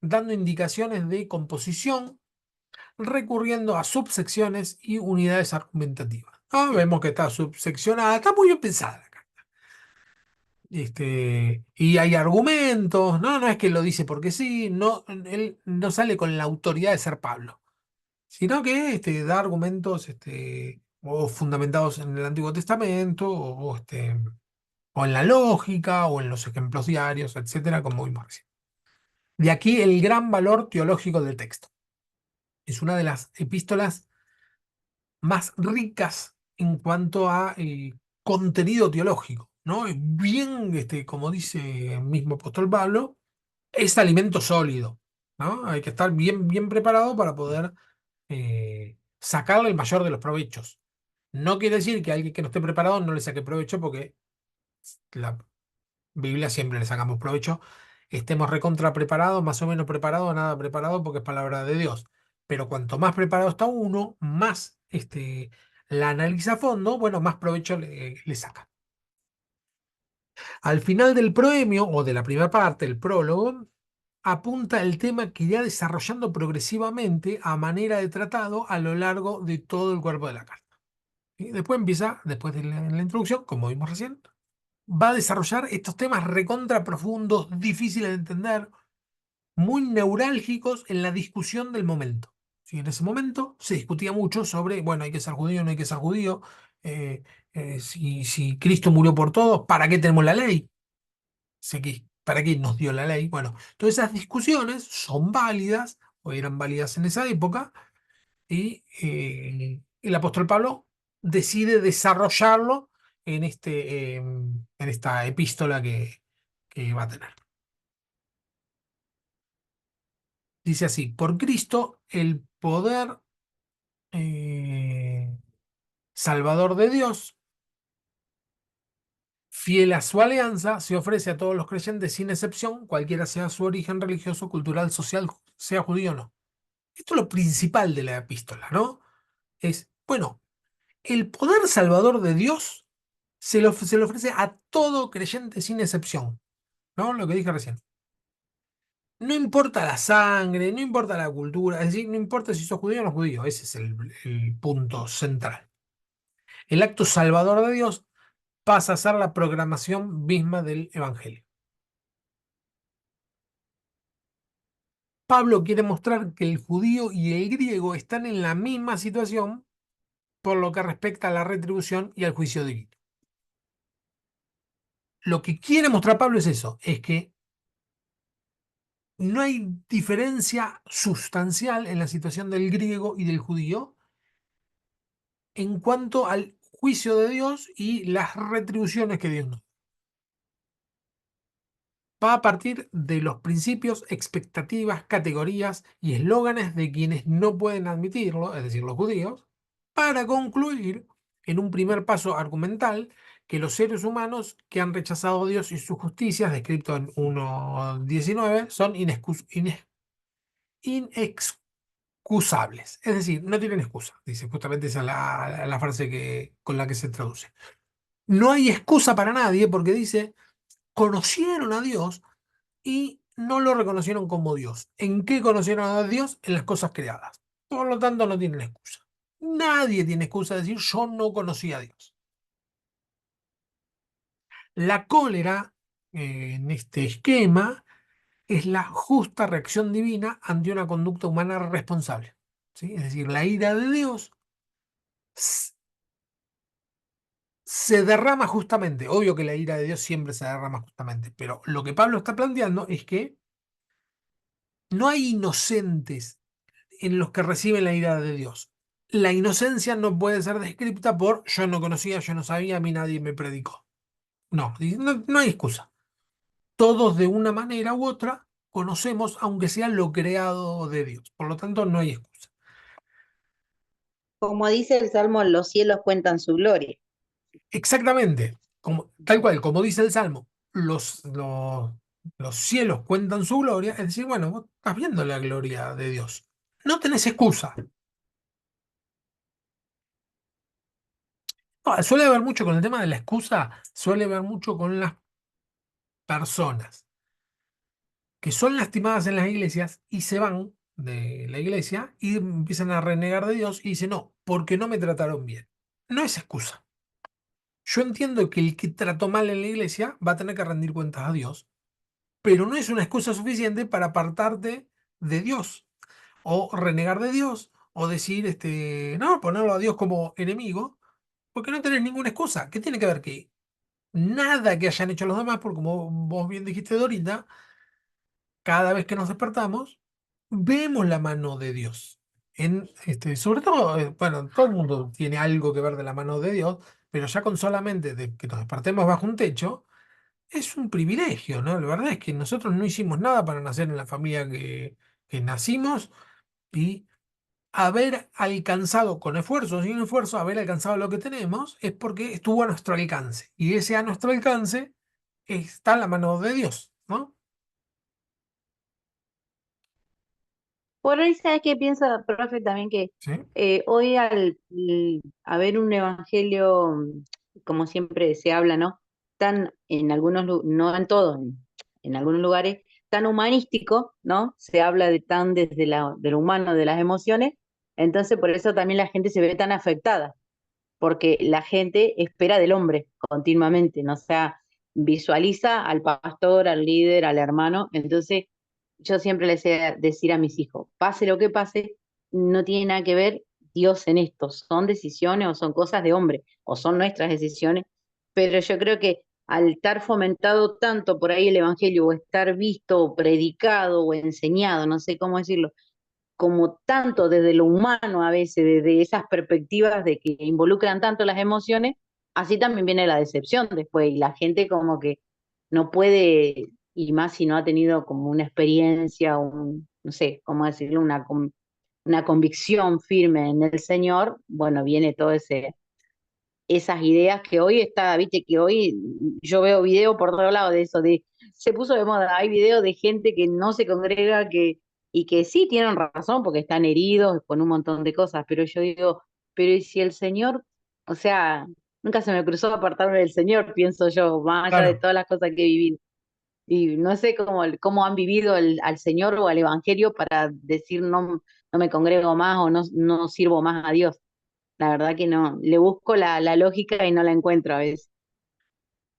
Dando indicaciones de composición, recurriendo a subsecciones y unidades argumentativas. Vemos que está subseccionada, está muy bien pensada la carta. Y hay argumentos, ¿no? No es que lo dice porque sí, no, él no sale con la autoridad de ser Pablo, sino que da argumentos o fundamentados en el Antiguo Testamento, o en la lógica, o en los ejemplos diarios, etcétera, como vimos recién. De aquí el gran valor teológico del texto. Es una de las epístolas más ricas en cuanto a contenido teológico, ¿no? Es bien, como dice el mismo apóstol Pablo, es alimento sólido, ¿no? Hay que estar bien, bien preparado para poder sacarle el mayor de los provechos. No quiere decir que alguien que no esté preparado no le saque provecho, porque la Biblia siempre le sacamos provecho. Estemos recontra preparados, más o menos preparados, nada preparado, porque es palabra de Dios. Pero cuanto más preparado está uno, más la analiza a fondo, bueno, más provecho le saca. Al final del proemio, o de la primera parte, el prólogo, apunta el tema que irá desarrollando progresivamente a manera de tratado a lo largo de todo el cuerpo de la carta. Y después empieza, después de la introducción, como vimos recién, va a desarrollar estos temas recontra profundos, difíciles de entender, muy neurálgicos en la discusión del momento. ¿sí? En ese momento se discutía mucho sobre, bueno, hay que ser judío, no hay que ser judío, eh, si Cristo murió por todos, ¿para qué tenemos la ley? ¿Para qué nos dio la ley? Bueno, todas esas discusiones son válidas, o eran válidas en esa época, y el apóstol Pablo decide desarrollarlo en esta epístola que va a tener. Dice así, por Cristo, el poder salvador de Dios, fiel a su alianza, se ofrece a todos los creyentes sin excepción, cualquiera sea su origen religioso, cultural, social, sea judío o no. Esto es lo principal de la epístola, ¿no? Es, bueno, el poder salvador de Dios se le ofrece a todo creyente sin excepción, ¿no? Lo que dije recién. No importa la sangre, no importa la cultura, es decir, no importa si sos judío o no judío, ese es el punto central. El acto salvador de Dios pasa a ser la programación misma del Evangelio. Pablo quiere mostrar que el judío y el griego están en la misma situación por lo que respecta a la retribución y al juicio divino. Lo que quiere mostrar Pablo es eso, es que no hay diferencia sustancial en la situación del griego y del judío en cuanto al juicio de Dios y las retribuciones que Dios nos da. Va a partir de los principios, expectativas, categorías y eslóganes de quienes no pueden admitirlo, es decir, los judíos, para concluir en un primer paso argumental que los seres humanos que han rechazado a Dios y sus justicias, descrito en 1.19, son inexcusables. Es decir, no tienen excusa. Dice, justamente esa es la frase con la que se traduce. No hay excusa para nadie porque dice, conocieron a Dios y no lo reconocieron como Dios. ¿En qué conocieron a Dios? En las cosas creadas. Por lo tanto, no tienen excusa. Nadie tiene excusa de decir, yo no conocí a Dios. La cólera, en este esquema, es la justa reacción divina ante una conducta humana responsable. ¿Sí? Es decir, la ira de Dios s- se derrama justamente. Obvio que la ira de Dios siempre se derrama justamente, pero lo que Pablo está planteando es que no hay inocentes en los que reciben la ira de Dios. La inocencia no puede ser descrita por yo no conocía, yo no sabía, a mí nadie me predicó. No, no, no hay excusa. Todos de una manera u otra conocemos, aunque sea lo creado de Dios. Por lo tanto, no hay excusa. Como dice el Salmo, los cielos cuentan su gloria. Exactamente, tal cual, como dice el Salmo, los cielos cuentan su gloria, es decir, bueno, vos estás viendo la gloria de Dios. No tenés excusa. No, suele haber mucho con el tema de la excusa, suele haber mucho con las personas que son lastimadas en las iglesias y se van de la iglesia y empiezan a renegar de Dios y dicen, no, porque no me trataron bien. No es excusa. Yo entiendo que el que trató mal en la iglesia va a tener que rendir cuentas a Dios, pero no es una excusa suficiente para apartarte de Dios o renegar de Dios o decir, no, ponerlo a Dios como enemigo, porque no tenés ninguna excusa. ¿Qué tiene que ver que nada que hayan hecho los demás, porque como vos bien dijiste, Dorita, cada vez que nos despertamos, vemos la mano de Dios. Sobre todo, bueno, todo el mundo tiene algo que ver de la mano de Dios, pero ya con solamente de que nos despertemos bajo un techo, es un privilegio, ¿no? La verdad es que nosotros no hicimos nada para nacer en la familia que nacimos y haber alcanzado con esfuerzo o sin esfuerzo, haber alcanzado lo que tenemos, es porque estuvo a nuestro alcance. Y ese a nuestro alcance está en la mano de Dios, ¿no? Por ahí, ¿sabes qué piensa, profe? También que Sí, hoy al haber un evangelio, como siempre se habla, ¿no? Tan en algunos, no en todos, en algunos lugares, tan humanístico, ¿no? Se habla de tan desde de lo humano, de las emociones, entonces por eso también la gente se ve tan afectada, porque la gente espera del hombre continuamente, ¿no? O sea, visualiza al pastor, al líder, al hermano, entonces yo siempre les sé decir a mis hijos, pase lo que pase, no tiene nada que ver Dios en esto, son decisiones o son cosas de hombre, o son nuestras decisiones, pero yo creo que al estar fomentado tanto por ahí el evangelio, o estar visto, o predicado, o enseñado, no sé cómo decirlo, como tanto desde lo humano a veces, desde esas perspectivas de que involucran tanto las emociones, así también viene la decepción después, y la gente como que no puede, y más si no ha tenido como una experiencia, no sé, cómo decirlo, una convicción firme en el Señor, bueno, viene todo esas ideas que hoy está, viste, que hoy yo veo video por todos lados de eso, se puso de moda, hay videos de gente que no se congrega, y que sí tienen razón porque están heridos con un montón de cosas, pero yo digo, pero ¿y si el Señor, o sea, nunca se me cruzó apartarme del Señor, pienso yo, más allá de Claro, todas las cosas que he vivido? Y no sé cómo han vivido al Señor o al Evangelio para decir no me congrego más o no sirvo más a Dios. La verdad que no, le busco la lógica y no la encuentro a veces.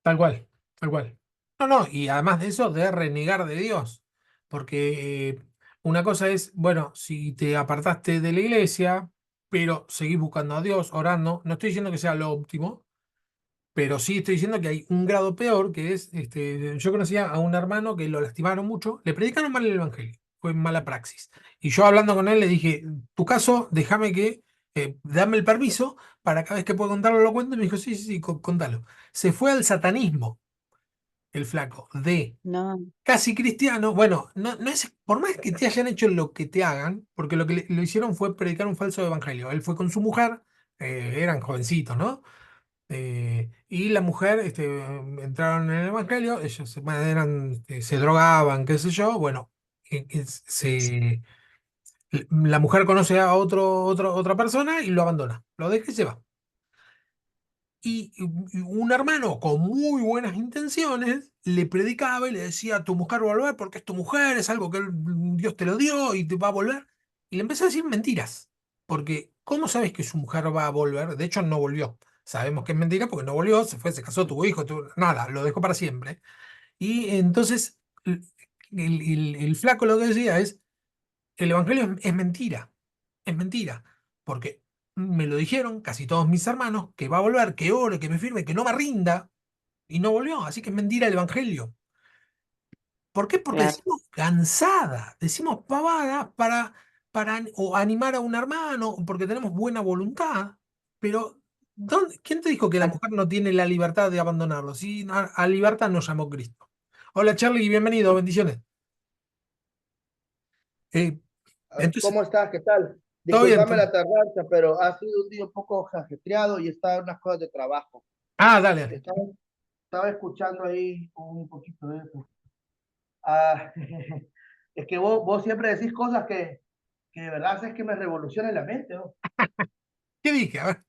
tal cual, tal cual. No, no, y además de eso, de renegar de Dios. Porque una cosa es, bueno, si te apartaste de la iglesia, pero seguís buscando a Dios, orando, no estoy diciendo que sea lo óptimo, pero sí estoy diciendo que hay un grado peor, que es, yo conocía a un hermano que lo lastimaron mucho, le predicaron mal el evangelio, fue mala praxis. Y yo hablando con él le dije, tu caso, déjame dame el permiso para cada vez que pueda contarlo lo cuento. Y me dijo, sí, sí, sí, contalo. Se fue al satanismo, el flaco, de No, casi cristiano. Bueno, no, no es, por más que te hayan hecho lo que te hagan, porque lo que lo hicieron fue predicar un falso evangelio. Él fue con su mujer, eran jovencitos, ¿no? Y la mujer, entraron en el evangelio, ellos se drogaban, qué sé yo. Bueno, la mujer conoce a otra persona y lo abandona, lo deja y se va. Y un hermano con muy buenas intenciones le predicaba y le decía: tu mujer va a volver porque es tu mujer, es algo que Dios te lo dio y te va a volver. Y le empezó a decir mentiras. Porque, ¿cómo sabes que su mujer va a volver? De hecho, no volvió. Sabemos que es mentira porque no volvió, se fue, se casó, tuvo hijos, nada, lo dejó para siempre. Y entonces, el flaco lo que decía es: el evangelio es mentira, es mentira, porque me lo dijeron casi todos mis hermanos, que va a volver, que ore, que me firme, que no me rinda, y no volvió, así que es mentira el evangelio. ¿Por qué? Porque claro. decimos cansada, decimos pavadas o animar a un hermano, o porque tenemos buena voluntad, pero ¿quién te dijo que la mujer no tiene la libertad de abandonarlo? Sí, a libertad nos llamó Cristo. Hola Charlie, bienvenido, bendiciones. Eh, entonces, ¿Cómo estás? ¿Qué tal? todo bien. Discúlpame la tardanza, pero ha sido un día un poco ajetreado y estaba en unas cosas de trabajo. Ah, dale. Estaba, estaba escuchando ahí un poquito de eso. Ah, es que vos siempre decís cosas que de verdad haces que me revolucionen la mente, ¿no? ¿Qué dije? A ver.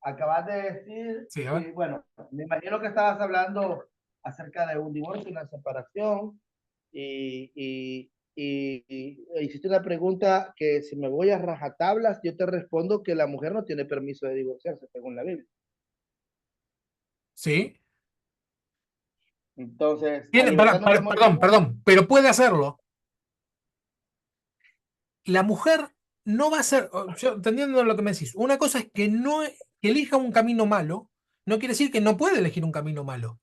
Acabas de decir, Sí, a ver. bueno, me imagino que estabas hablando acerca de un divorcio, una separación, y hiciste una pregunta que si me voy a rajatablas, yo te respondo que la mujer no tiene permiso de divorciarse, según la Biblia. Sí. Entonces, a libertad nos podemos Perdón, divorciar. perdón, pero puede hacerlo. La mujer no va a ser, yo entendiendo lo que me decís, una cosa es que no que elija un camino malo, no quiere decir que no puede elegir un camino malo.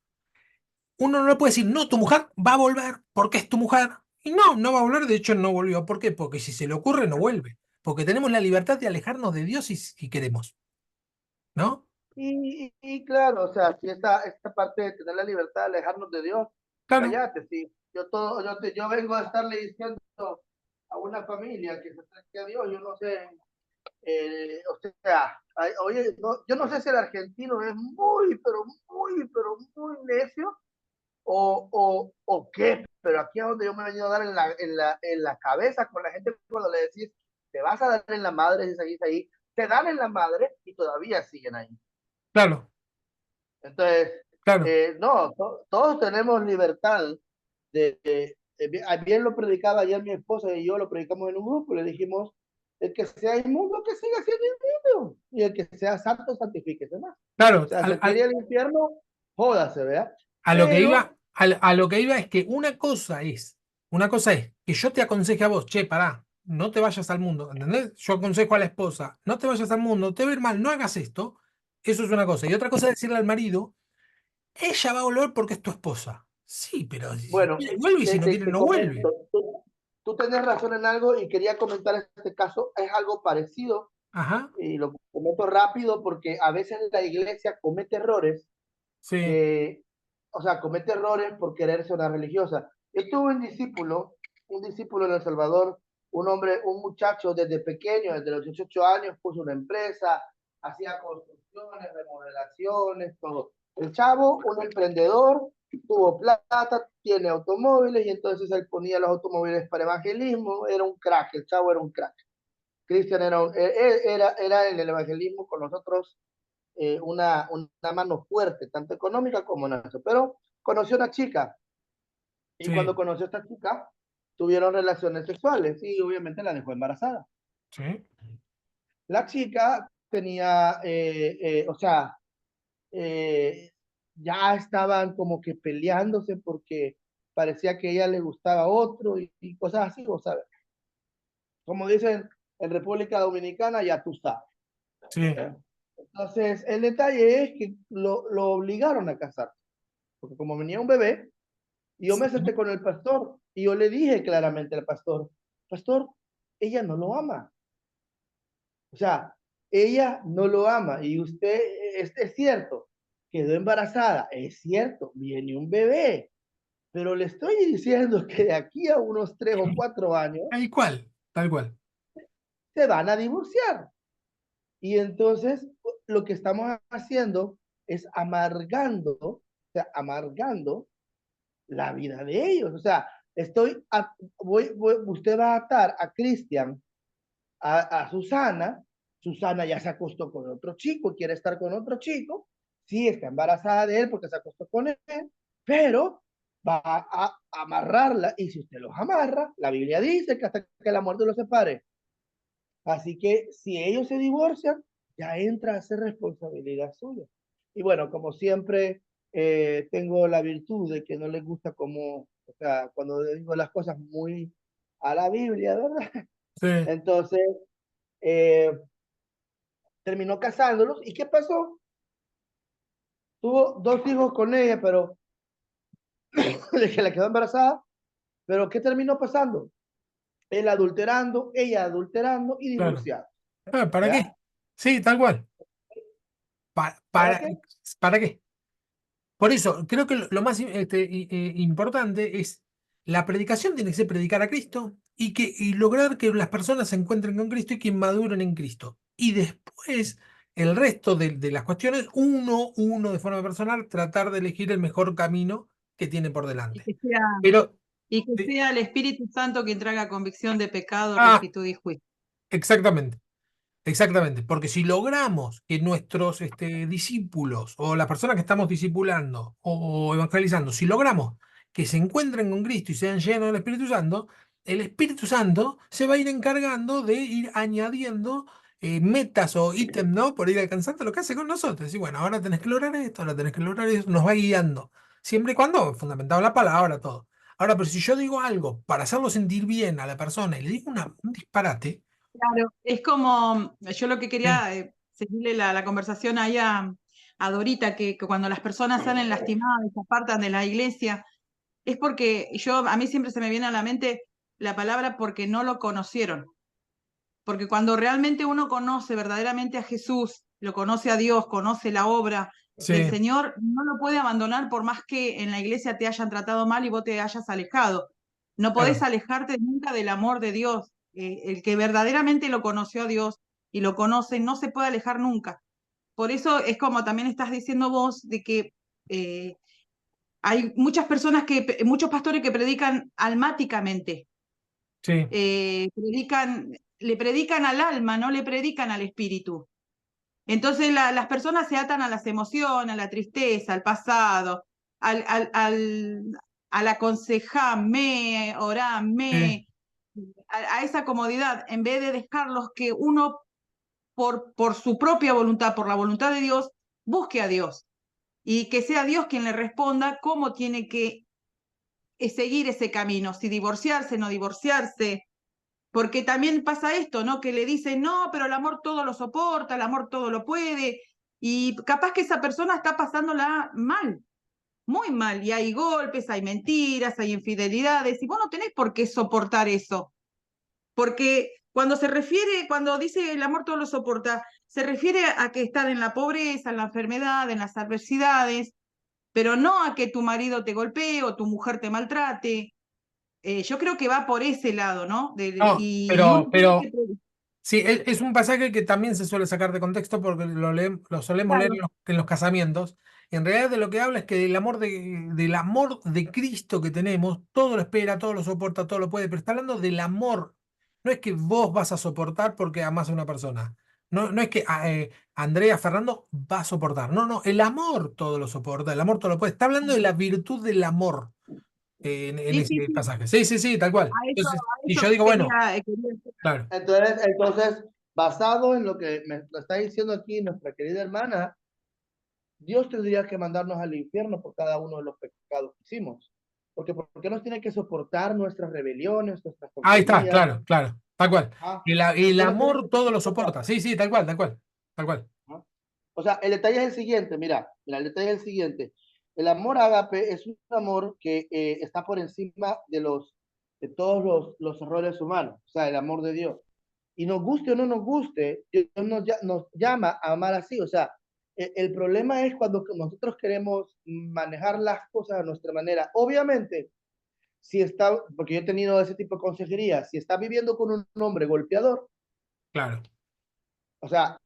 Uno no le puede decir, no, tu mujer va a volver porque es tu mujer. Y no, no va a volver, de hecho no volvió. ¿Por qué? Porque si se le ocurre, no vuelve. Porque tenemos la libertad de alejarnos de Dios si queremos, ¿no? Y claro, o sea, si esta parte de tener la libertad de alejarnos de Dios, Claro, cállate, sí. Yo vengo a estarle diciendo a una familia que se acerque a Dios, yo no sé, o sea, oye, yo no sé si el argentino es muy necio o qué, pero aquí es donde yo me he venido a dar en la cabeza con la gente cuando le decís, te vas a dar en la madre si seguís ahí, te dan en la madre y todavía siguen ahí. claro, Entonces, claro, no, todos tenemos libertad bien lo predicaba ayer mi esposa y yo lo predicamos en un grupo, le dijimos, el que sea inmundo que siga siendo inmundo y el que sea santo santifíquese más. O claro. sea, si quiere ir al infierno, jódase, ¿verdad? A lo que Pero, iba, a lo que iba es que una cosa es que yo te aconseje a vos, che, pará. no te vayas al mundo, ¿entendés? Yo aconsejo a la esposa, no te vayas al mundo, te va a ir mal, no hagas esto. Eso es una cosa. Y otra cosa es decirle al marido, ella va a volver porque es tu esposa. Sí, pero si Bueno, quiere vuelve y si no quiere te no vuelve. comento, tú tenés razón en algo y quería comentar este caso, es algo parecido Ajá, y lo comento rápido porque a veces la iglesia comete errores sí, que, o sea, comete errores por querer ser una religiosa. Yo tuve un discípulo en El Salvador, un hombre, un muchacho desde pequeño, desde los 18 años, puso una empresa, hacía construcciones, remodelaciones, todo. El chavo, un emprendedor, tuvo plata, tiene automóviles y entonces él ponía los automóviles para evangelismo, era un crack, el chavo era un crack. Cristian era en el evangelismo con nosotros una mano fuerte, tanto económica como en eso. Pero conoció a una chica y cuando sí, conoció a esta chica, tuvieron relaciones sexuales y obviamente la dejó embarazada. sí, La chica tenía, o sea, eh, ya estaban como que peleándose porque parecía que a ella le gustaba a otro y cosas así, o sea, como dicen en República Dominicana, ya tú sabes. sí, Entonces, el detalle es que lo obligaron a casarse, porque como venía un bebé, y yo me senté sí, con el pastor y yo le dije claramente al pastor, pastor, ella no lo ama. O sea, ella no lo ama y usted, es cierto, quedó embarazada, es cierto, viene un bebé, pero le estoy diciendo que de aquí a unos 3 o 4 años tal cual, tal cual. se van a divorciar. Y entonces lo que estamos haciendo es amargando la vida de ellos. O sea, usted va a atar a Cristian, a Susana, Susana ya se acostó con otro chico, quiere estar con otro chico, sí está embarazada de él porque se acostó con él, pero va a amarrarla y si usted los amarra, la Biblia dice que hasta que la muerte los separe. Así que si ellos se divorcian, ya entra a ser responsabilidad suya. Y bueno, como siempre, tengo la virtud de que no les gusta como, o sea, cuando digo las cosas muy a la Biblia, ¿verdad? Sí, Entonces, eh, terminó casándolos. ¿Y qué pasó? Tuvo 2 hijos con ella, pero de que la quedó embarazada. Pero ¿qué terminó pasando? Él adulterando, ella adulterando y claro. divorciado. Ah, ¿para ¿Ya? qué? Sí, tal cual. Pa- ¿Para para, qué? ¿Para qué? Por eso, creo que lo más importante es la predicación tiene que ser predicar a Cristo y lograr que las personas se encuentren con Cristo y que maduren en Cristo. Y después, el resto de las cuestiones, uno de forma personal, tratar de elegir el mejor camino que tiene por Y delante. que sea, Pero, y que sí, sea el Espíritu Santo quien traiga convicción de pecado, ah, rectitud y juicio. exactamente. Exactamente, porque si logramos que nuestros discípulos o las personas que estamos discipulando o evangelizando, si logramos que se encuentren con Cristo y sean llenos del Espíritu Santo, el Espíritu Santo se va a ir encargando de ir añadiendo metas o ítems, ¿no? Por ir alcanzando lo que hace con nosotros. Y bueno, ahora tenés que lograr esto, ahora tenés que lograr eso, nos va guiando. Siempre y cuando, fundamentado la palabra, todo. Ahora, pero si yo digo algo para hacerlo sentir bien a la persona y le digo un disparate, Claro, es como, yo lo que sí, quería seguirle la conversación ahí a Dorita, que cuando las personas salen lastimadas y se apartan de la iglesia, es porque a mí siempre se me viene a la mente la palabra porque no lo conocieron. Porque cuando realmente uno conoce verdaderamente a Jesús, lo conoce a Dios, conoce la obra del sí, Señor, no lo puede abandonar por más que en la iglesia te hayan tratado mal y vos te hayas alejado. No podés claro. alejarte nunca del amor de Dios. El que verdaderamente lo conoció a Dios y lo conoce no se puede alejar nunca. Por eso es como también estás diciendo vos de que hay muchas personas muchos pastores que predican almáticamente, Sí, le predican al alma, no le predican al espíritu. Entonces las personas se atan a las emociones, a la tristeza, al pasado, al aconsejame, sí, orame, a esa comodidad, en vez de dejarlos que uno, por su propia voluntad, por la voluntad de Dios, busque a Dios y que sea Dios quien le responda cómo tiene que seguir ese camino, si divorciarse, no divorciarse, porque también pasa esto, ¿no? Que le dicen, no, pero el amor todo lo soporta, el amor todo lo puede, y capaz que esa persona está pasándola mal, muy mal, y hay golpes, hay mentiras, hay infidelidades, y vos no tenés por qué soportar eso, porque cuando se refiere, cuando dice el amor todo lo soporta, se refiere a que estar en la pobreza, en la enfermedad, en las adversidades, pero no a que tu marido te golpee o tu mujer te maltrate. Yo creo que va por ese lado, ¿no? No, Y uno tiene que... sí, es un pasaje que también se suele sacar de contexto porque lo solemos leer Claro, en los casamientos. Y en realidad de lo que habla es que del amor de Cristo que tenemos, todo lo espera, todo lo soporta, todo lo puede, pero está hablando del amor. No es que vos vas a soportar porque amás a una persona. No, no es que Andrea Fernando va a soportar. No, no, el amor todo lo soporta, el amor todo lo puede. Está hablando de la virtud del amor en sí, sí, ese sí, pasaje. Sí, sí, sí, tal cual. Entonces, a y eso yo digo, bueno, quería... claro. Entonces, basado en lo que me lo está diciendo aquí nuestra querida hermana, Dios tendría que mandarnos al infierno por cada uno de los pecados que hicimos. Porque ¿por qué nos tiene que soportar nuestras rebeliones, nuestras Ahí está, tonterías? claro, claro, tal cual. ¿Ah? Y ¿Por el qué nos tiene que amor todo lo soportar? soporta. Sí, sí, tal cual, tal cual, tal cual. ¿Ah? O sea, el detalle es el siguiente, mira, el detalle es el siguiente. El amor ágape es un amor que está por encima de todos los errores humanos, o sea, el amor de Dios. Y nos guste o no nos guste, Dios nos llama a amar así. O sea, el problema es cuando nosotros queremos manejar las cosas a nuestra manera. Obviamente, si está, porque yo he tenido ese tipo de consejería, si está viviendo con un hombre golpeador, Claro. o sea,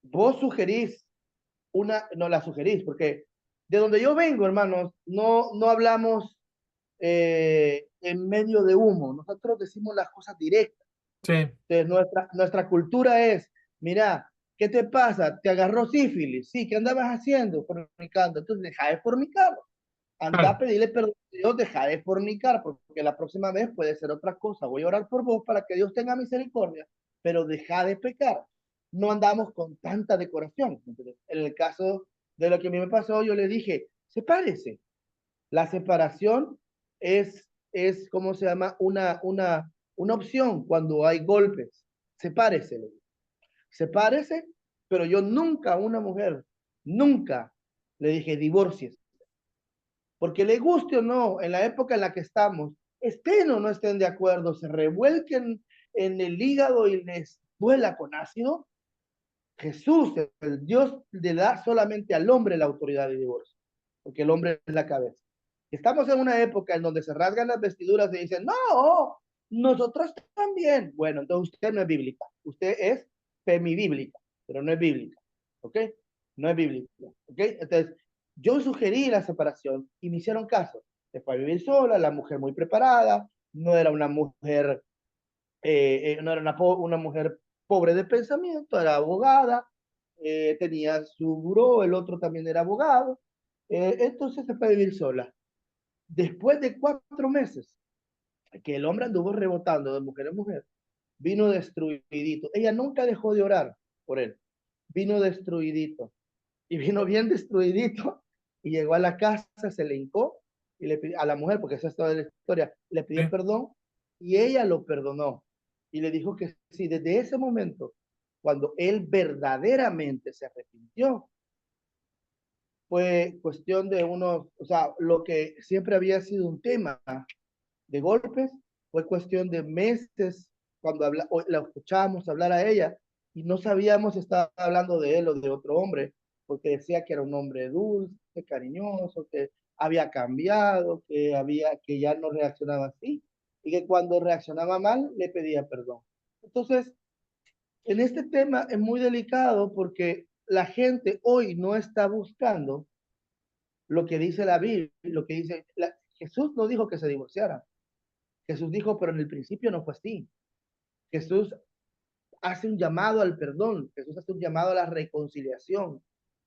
vos sugerís no la sugerís, porque de donde yo vengo, hermanos, no hablamos en medio de humo, nosotros decimos las cosas directas. Sí, Entonces, nuestra cultura es, mira, ¿qué te pasa? ¿Te agarró sífilis? Sí, ¿qué andabas haciendo? Fornicando. Entonces, deja de fornicar. Anda a claro. pedirle perdón a Dios, deja de fornicar, porque la próxima vez puede ser otra cosa. Voy a orar por vos para que Dios tenga misericordia, pero deja de pecar. No andamos con tanta decoración. Entonces, en el caso de lo que a mí me pasó, yo le dije, sepárese. La separación es ¿cómo se llama? Una opción cuando hay golpes. Sepárese. Sepárese, pero yo nunca a una mujer, nunca le dije divorcies. Porque le guste o no, en la época en la que estamos, estén o no estén de acuerdo, se revuelquen en el hígado y les duela con ácido, Jesús, el Dios, le da solamente al hombre la autoridad de divorcio, porque el hombre es la cabeza. Estamos en una época en donde se rasgan las vestiduras y dicen, no, nosotros también. Bueno, entonces usted no es bíblica, usted es femibíblica, pero no es bíblica, ¿ok? No es bíblica, ¿ok? Entonces, yo sugerí la separación y me hicieron caso. Se fue a vivir sola, la mujer muy preparada, no era una mujer no era una mujer pobre de pensamiento, era abogada, tenía su buró, el otro también era abogado, entonces se fue a vivir sola. Después de 4 meses que el hombre anduvo rebotando de mujer en mujer, vino destruidito. Ella nunca dejó de orar por él, vino destruidito y vino bien destruidito y llegó a la casa, se le hincó y le pidió a la mujer, porque esa es toda la historia, le pidió Sí. perdón y ella lo perdonó y le dijo que sí, desde ese momento, cuando él verdaderamente se arrepintió, fue cuestión de unos, o sea, lo que siempre había sido un tema de golpes, fue cuestión de meses cuando la escuchábamos hablar a ella y no sabíamos si estaba hablando de él o de otro hombre, porque decía que era un hombre dulce, cariñoso, que había cambiado, que ya no reaccionaba así y que cuando reaccionaba mal le pedía perdón. Entonces, en este tema es muy delicado porque la gente hoy no está buscando lo que dice la Biblia, lo que dice Jesús no dijo que se divorciara. Jesús dijo, pero en el principio no fue así. Jesús hace un llamado al perdón, Jesús hace un llamado a la reconciliación.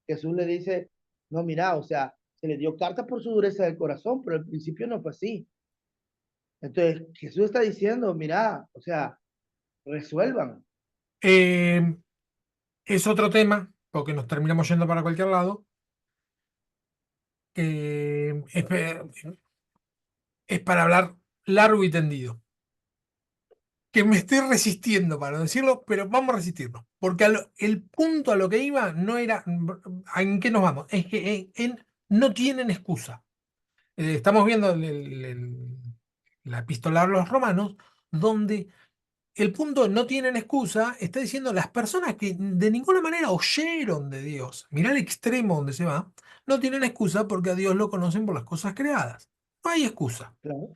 Jesús le dice, no, mira, o sea, se le dio carta por su dureza del corazón, pero al principio no fue así. Entonces, Jesús está diciendo, mira, o sea, resuelvan. Eh, es otro tema, porque nos terminamos yendo para cualquier lado. Es, es para hablar largo y tendido. que me estoy resistiendo para no decirlo, pero vamos a resistirnos. Porque el punto a lo que iba no era en qué nos vamos, es que no tienen excusa. Estamos viendo la epístola a los romanos, donde el punto no tienen excusa, está diciendo las personas que de ninguna manera oyeron de Dios, mirá el extremo donde se va, no tienen excusa porque a Dios lo conocen por las cosas creadas. No hay excusa. Claro,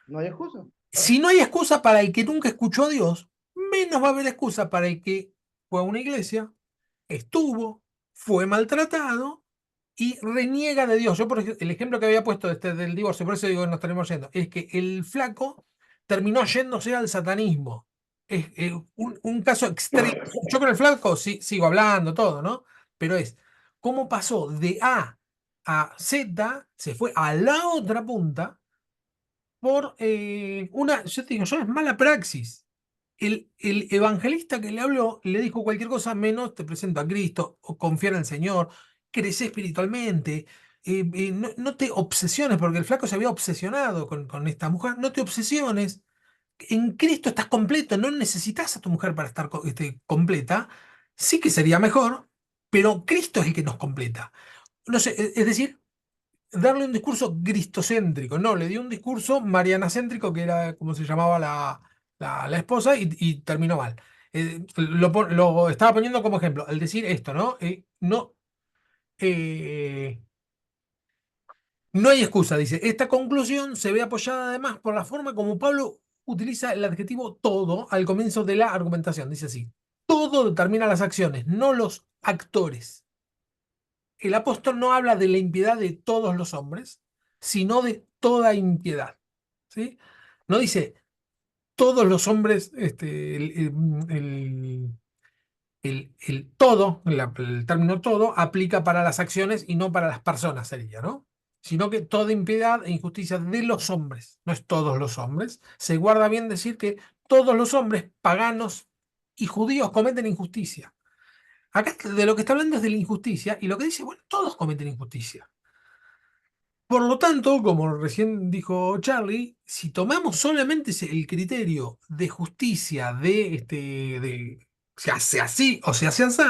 no hay excusa. Si no hay excusa para el que nunca escuchó a Dios, menos va a haber excusa para el que fue a una iglesia, estuvo, fue maltratado y reniega de Dios. Yo, por ejemplo, el ejemplo que había puesto del divorcio, por eso digo que nos tenemos yendo, es que el flaco terminó yéndose al satanismo. Es un caso extremo. Yo con el flaco sí, sigo hablando, todo, ¿no? Pero es cómo pasó de A Z, se fue a la otra punta por yo te digo, yo es mala praxis. El evangelista que le habló le dijo cualquier cosa menos te presento a Cristo, o confiar en el Señor, crece espiritualmente, no te obsesiones, porque el flaco se había obsesionado con esta mujer, no te obsesiones, en Cristo estás completo, no necesitas a tu mujer para estar completa, sí que sería mejor, pero Cristo es el que nos completa. No sé, es decir, darle un discurso cristocéntrico, no, le dio un discurso marianacéntrico, que era como se llamaba la esposa, y terminó mal. Lo estaba poniendo como ejemplo, al decir esto, ¿no? Eh, no hay excusa, dice. Esta conclusión se ve apoyada además por la forma como Pablo utiliza el adjetivo todo al comienzo de la argumentación. Dice así: todo determina las acciones, no los actores. El apóstol no habla de la impiedad de todos los hombres, sino de toda impiedad. ¿Sí? No dice todos los hombres, el todo, el término todo, aplica para las acciones y no para las personas, sería, ¿no? Sino que toda impiedad e injusticia de los hombres, no es todos los hombres. Se guarda bien decir que todos los hombres, paganos y judíos, cometen injusticia. Acá de lo que está hablando es de la injusticia, y lo que dice, bueno, todos cometen injusticia. Por lo tanto, como recién dijo Charlie, si tomamos solamente el criterio de justicia de se hace así o se hace así,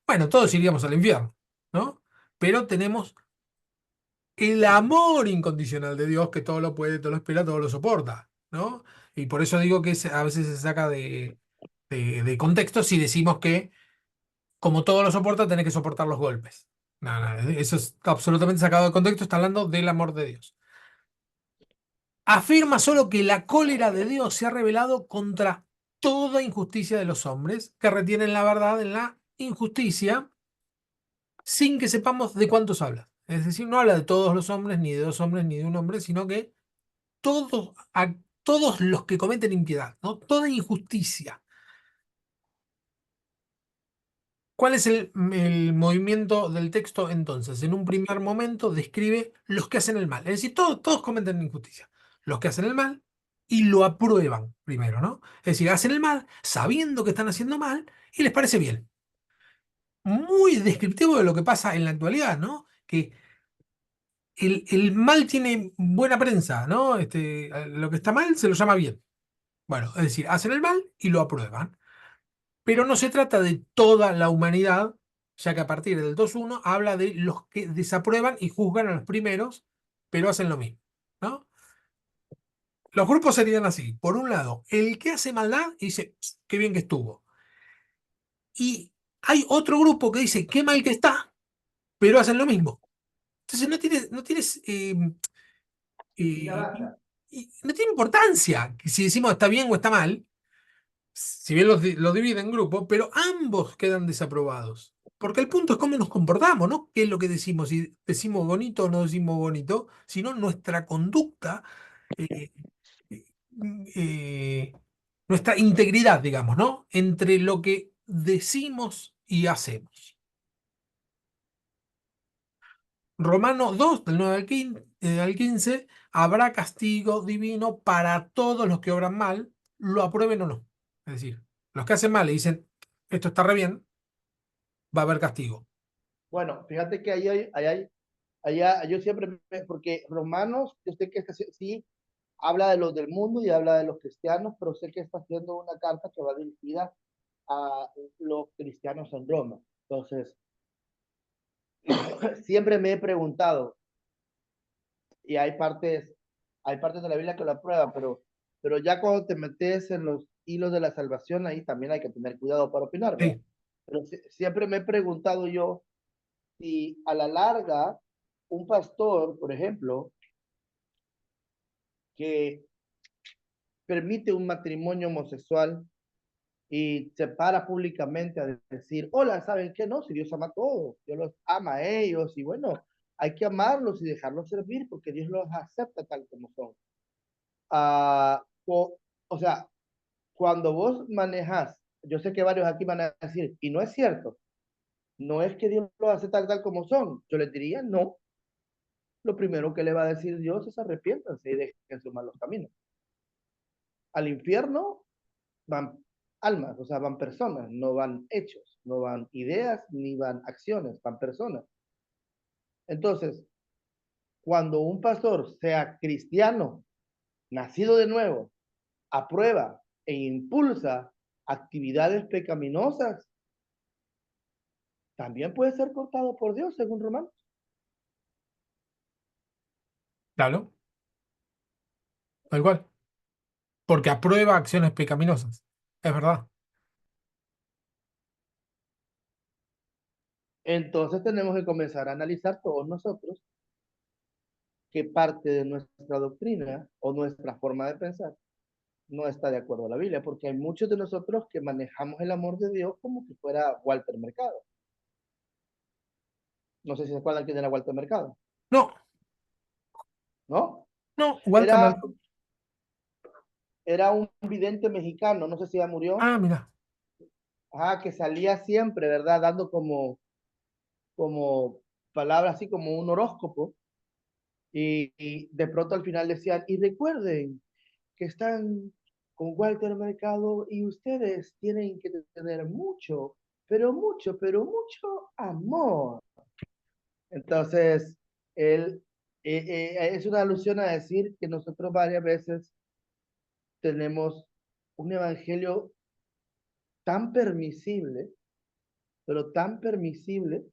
bueno, todos iríamos al infierno, ¿no? Pero tenemos el amor incondicional de Dios que todo lo puede, todo lo espera, todo lo soporta, ¿no? Y por eso digo que a veces se saca de contexto si decimos que como todo lo soporta, tenés que soportar los golpes. No, no, eso es absolutamente sacado de contexto, está hablando del amor de Dios. Afirma solo que la cólera de Dios se ha revelado contra toda injusticia de los hombres que retienen la verdad en la injusticia sin que sepamos de cuántos habla. Es decir, no habla de todos los hombres, ni de dos hombres, ni de un hombre, sino que todos los que cometen impiedad, ¿no? Toda injusticia. ¿Cuál es el movimiento del texto entonces? En un primer momento describe los que hacen el mal. Es decir, todos cometen injusticia. Los que hacen el mal y lo aprueban primero, ¿no? Es decir, hacen el mal sabiendo que están haciendo mal y les parece bien. Muy descriptivo de lo que pasa en la actualidad, ¿no? Que el mal tiene buena prensa, ¿no? Lo que está mal se lo llama bien. Bueno, es decir, hacen el mal y lo aprueban. Pero no se trata de toda la humanidad, ya que a partir del 2.1 habla de los que desaprueban y juzgan a los primeros, pero hacen lo mismo, ¿no? Los grupos serían así. Por un lado, el que hace maldad dice, qué bien que estuvo. Y hay otro grupo que dice, qué mal que está, pero hacen lo mismo. Entonces no tienes Ya eh, basta. no tiene importancia que si decimos está bien o está mal, si bien los divide en grupos, pero ambos quedan desaprobados. Porque el punto es cómo nos comportamos, ¿no? ¿Qué es lo que decimos? Si decimos bonito o no decimos bonito, sino nuestra conducta, eh, eh, eh, nuestra integridad, digamos, ¿no? Entre lo que decimos y hacemos. Romano 2, del 9 al 15, habrá castigo divino para todos los que obran mal, lo aprueben o no. Es decir, los que hacen mal y dicen, esto está re bien, va a haber castigo. Bueno, fíjate que yo siempre, porque Romanos, yo sé que sí, habla de los del mundo y habla de los cristianos, pero sé que está haciendo una carta que va dirigida a los cristianos en Roma. Entonces, siempre me he preguntado, y hay partes de la Biblia que lo aprueban, pero ya cuando te metes en los hilos de la salvación, ahí también hay que tener cuidado para opinar, ¿verdad? Sí, Pero siempre me he preguntado yo si a la larga un pastor, por ejemplo, que permite un matrimonio homosexual y se para públicamente a decir, hola, ¿saben qué? No, si Dios ama a todos, Dios los ama a ellos y bueno, hay que amarlos y dejarlos servir porque Dios los acepta tal como son. O sea, cuando vos manejas, yo sé que varios aquí van a decir, y no es cierto, no es que Dios los acepta tal como son, yo les diría, no, lo primero que le va a decir Dios es arrepiéntanse y dejen sus malos caminos. Al infierno van almas, o sea, van personas, no van hechos, no van ideas ni van acciones, van personas. Entonces, cuando un pastor sea cristiano, nacido de nuevo, aprueba e impulsa actividades pecaminosas, también puede ser cortado por Dios, según Romanos. claro, tal cual. Porque aprueba acciones pecaminosas. Es verdad. Entonces tenemos que comenzar a analizar todos nosotros qué parte de nuestra doctrina o nuestra forma de pensar no está de acuerdo a la Biblia, porque hay muchos de nosotros que manejamos el amor de Dios como que fuera Walter Mercado. No sé si se acuerdan quién era Walter Mercado, No, ¿no? no, Walter Era, Mercado. era un vidente mexicano, no sé si ya murió, Ah, mira. que salía siempre, ¿verdad? Dando como palabras así como un horóscopo, y de pronto al final decían, y recuerden que están con Walter Mercado y ustedes tienen que tener mucho, pero mucho amor. Entonces, él es una alusión a decir que nosotros varias veces tenemos un evangelio tan permisible, pero tan permisible,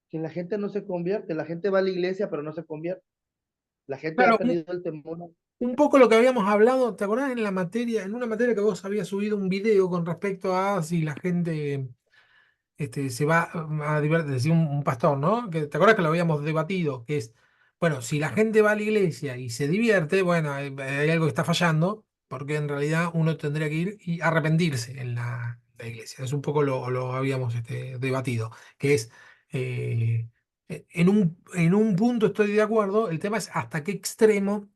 que la gente no se convierte. La gente va a la iglesia, pero no se convierte. La gente ha Claro, perdido el temor. un poco lo que habíamos hablado, ¿te acordás en la materia, en una materia que vos habías subido un video con respecto a si la gente se va a divertir, decía un pastor, ¿no? Que, ¿te acuerdas que lo habíamos debatido? Que es, bueno, si la gente va a la iglesia y se divierte, bueno, hay algo que está fallando, porque en realidad uno tendría que ir y arrepentirse en la iglesia. Es un poco lo habíamos debatido, que es, en un punto estoy de acuerdo, el tema es hasta qué extremo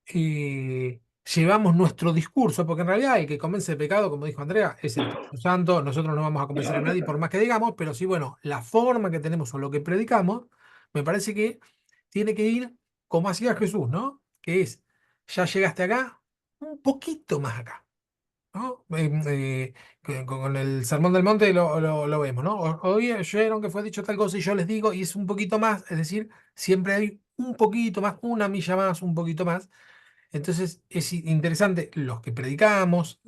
llevamos nuestro discurso, porque en realidad el que convence de pecado, como dijo Andrea, es el Espíritu Santo. Nosotros no vamos a convencer a nadie por más que digamos, pero sí, bueno, la forma que tenemos o lo que predicamos, me parece que tiene que ir como hacía Jesús, ¿no? Que es, ya llegaste acá, un poquito más acá. ¿No? Con el Sermón del Monte lo vemos, ¿no? Hoy oyeron que fue dicho tal cosa y yo les digo, y es un poquito más, es decir, siempre hay un poquito más, una milla más, un poquito más. Entonces es interesante los que predicamos,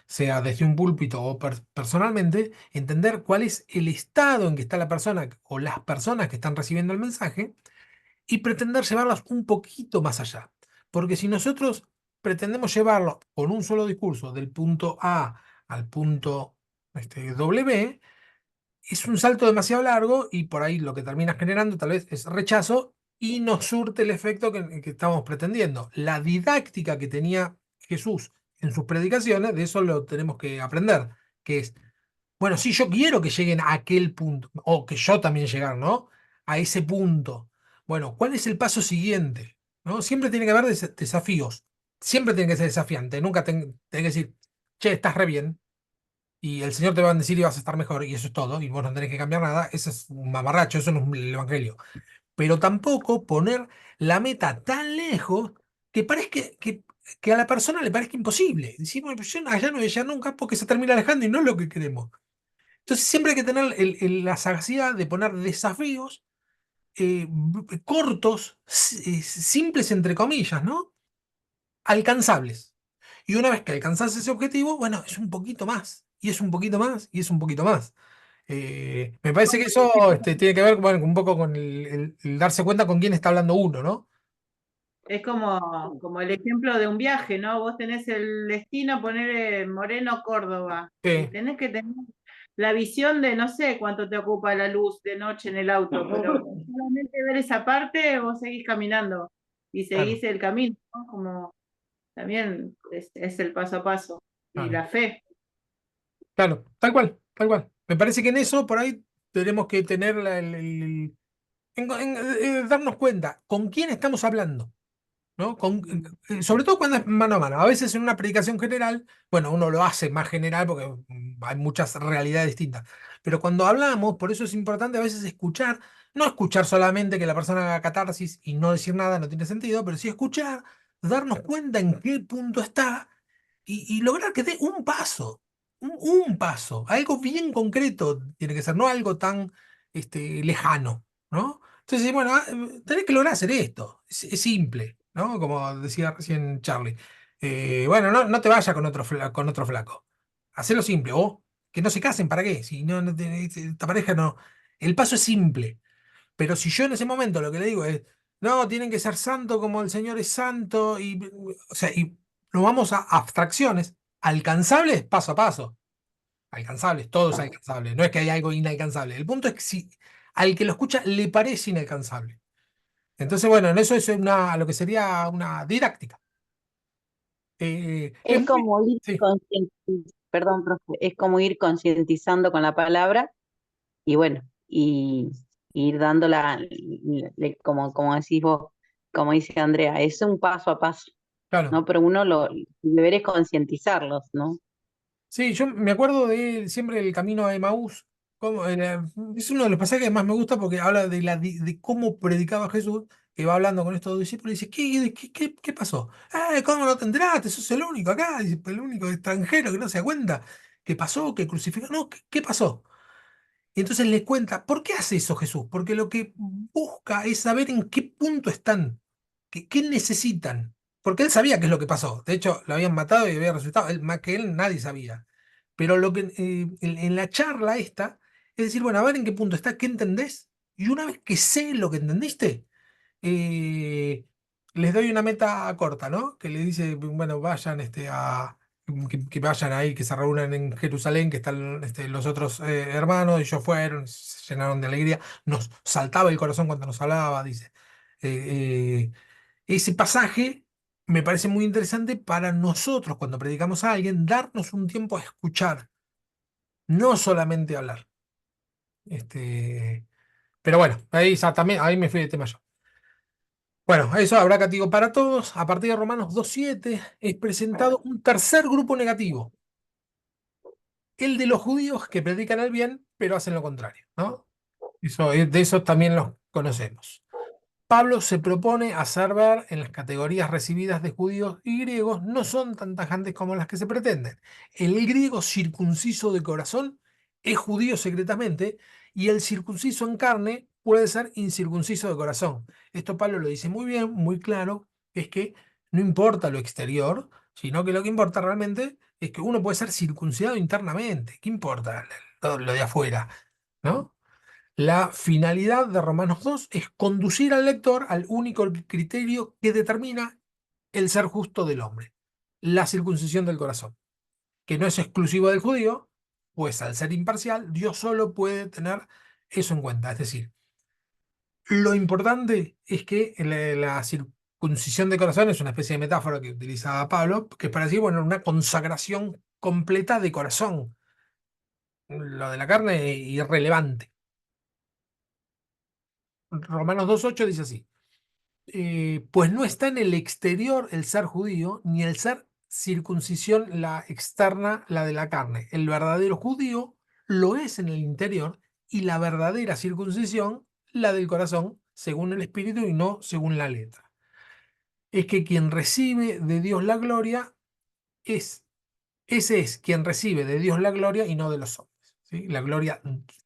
sea desde un púlpito o personalmente, entender cuál es el estado en que está la persona o las personas que están recibiendo el mensaje y pretender llevarlas un poquito más allá. Porque si nosotros pretendemos llevarlo con un solo discurso del punto A al punto W, es un salto demasiado largo y por ahí lo que termina generando tal vez es rechazo y no surte el efecto que estamos pretendiendo. La didáctica que tenía Jesús en sus predicaciones, de eso lo tenemos que aprender, que es, bueno, sí, yo quiero que lleguen a aquel punto, o que yo también llegar, ¿no? A ese punto. Bueno, ¿cuál es el paso siguiente? ¿No? Siempre tiene que haber desafíos, siempre tiene que ser desafiante, nunca tiene que decir, che, estás re bien, y el Señor te va a bendecir y vas a estar mejor, y eso es todo, y vos no tenés que cambiar nada, eso es un mamarracho, eso no es el Evangelio. Pero tampoco poner la meta tan lejos que parezca que a la persona le parezca imposible. Decir, bueno, pues yo allá no voy a llegar nunca porque se termina alejando y no es lo que queremos. Entonces siempre hay que tener la sagacidad de poner desafíos cortos, simples entre comillas, ¿no? Alcanzables. Y una vez que alcanzas ese objetivo, bueno, es un poquito más, y es un poquito más, y es un poquito más. Me parece que eso tiene que ver, bueno, un poco con el darse cuenta con quién está hablando uno, ¿no? Es como el ejemplo de un viaje, ¿no? Vos tenés el destino, poner Moreno, Córdoba, y Sí, tenés que tener la visión de no sé cuánto te ocupa la luz de noche en el auto, pero solamente ver esa parte, vos seguís caminando y claro, seguís el camino, ¿no? Como también es el paso a paso y claro, la fe. claro, tal cual, tal cual. Me parece que en eso por ahí tenemos que tener darnos cuenta con quién estamos hablando. ¿No? Sobre todo cuando es mano a mano. A veces en una predicación general, bueno, uno lo hace más general porque hay muchas realidades distintas. Pero cuando hablamos, por eso es importante a veces escuchar, no escuchar solamente que la persona haga catarsis y no decir nada, no tiene sentido, pero sí escuchar, darnos cuenta en qué punto está y lograr que dé un paso, un paso, algo bien concreto tiene que ser, no algo tan lejano, ¿no? Entonces, bueno, tenés que lograr hacer esto. Es simple, ¿no? Como decía recién Charlie. Bueno, no te vayas con con otro flaco. Hacelo simple. O que no se casen, ¿para qué? Si esta pareja no. El paso es simple. Pero si yo en ese momento lo que le digo es, no, tienen que ser santos como el Señor es santo, o sea, y nos vamos a abstracciones, alcanzables paso a paso. Alcanzables, todo es alcanzable. No es que hay algo inalcanzable. El punto es que si al que lo escucha le parece inalcanzable. Entonces, bueno, en eso es lo que sería una didáctica. Es Es muy. como ir Sí, perdón, profe, es como ir concientizando con la palabra y bueno, y ir dándola, como decís vos, como dice Andrea, es un paso a paso, claro. ¿no? Pero uno el deber es concientizarlos, ¿no? Sí, yo me acuerdo de siempre el camino a Emaús. Es uno de los pasajes que más me gusta porque habla de cómo predicaba Jesús, que va hablando con estos discípulos y dice, ¿qué pasó? ¿Cómo no te enteraste? Sos el único acá, dice, el único extranjero que no se da cuenta. ¿Qué pasó? ¿Qué crucificó? No, ¿qué pasó? Y entonces les cuenta, ¿por qué hace eso Jesús? Porque lo que busca es saber en qué punto están, qué necesitan. Porque él sabía qué es lo que pasó. De hecho, lo habían matado y había resucitado. Más que él, nadie sabía. Pero lo que en la charla esta, es decir, bueno, a ver en qué punto está, qué entendés. Y una vez que sé lo que entendiste, eh, les doy una meta corta, ¿no? Que le dice, bueno, vayan que vayan ahí, que se reúnan en Jerusalén, que están los otros hermanos, ellos fueron, se llenaron de alegría, nos saltaba el corazón cuando nos hablaba, dice. Eh, Ese pasaje me parece muy interesante para nosotros, cuando predicamos a alguien, darnos un tiempo a escuchar, no solamente hablar. Pero bueno, ahí ya también, ahí me fui de tema yo. Bueno, eso habrá castigo para todos. A partir de Romanos 2:7 es presentado un tercer grupo negativo, el de los judíos que predican el bien, pero hacen lo contrario, ¿no? De esos también los conocemos. Pablo se propone hacer ver en las categorías recibidas de judíos y griegos no son tan tajantes como las que se pretenden. El griego circunciso de corazón es judío secretamente y el circunciso en carne puede ser incircunciso de corazón. Esto Pablo lo dice muy bien, muy claro, es que no importa lo exterior, sino que lo que importa realmente es que uno puede ser circuncidado internamente. ¿Qué importa todo lo de afuera? ¿No? La finalidad de Romanos 2 es conducir al lector al único criterio que determina el ser justo del hombre, la circuncisión del corazón, que no es exclusivo del judío, pues al ser imparcial, Dios solo puede tener eso en cuenta. Es decir, lo importante es que la circuncisión del corazón es una especie de metáfora que utilizaba Pablo, que es para decir, bueno, una consagración completa de corazón. Lo de la carne es irrelevante. Romanos 2:8 dice así. Pues no está en el exterior el ser judío, ni el ser circuncisión la externa, la de la carne. El verdadero judío lo es en el interior y la verdadera circuncisión, la del corazón, según el espíritu y no según la letra. Es que quien recibe de Dios la gloria ese es quien recibe de Dios la gloria y no de los hombres. ¿sí? La gloria,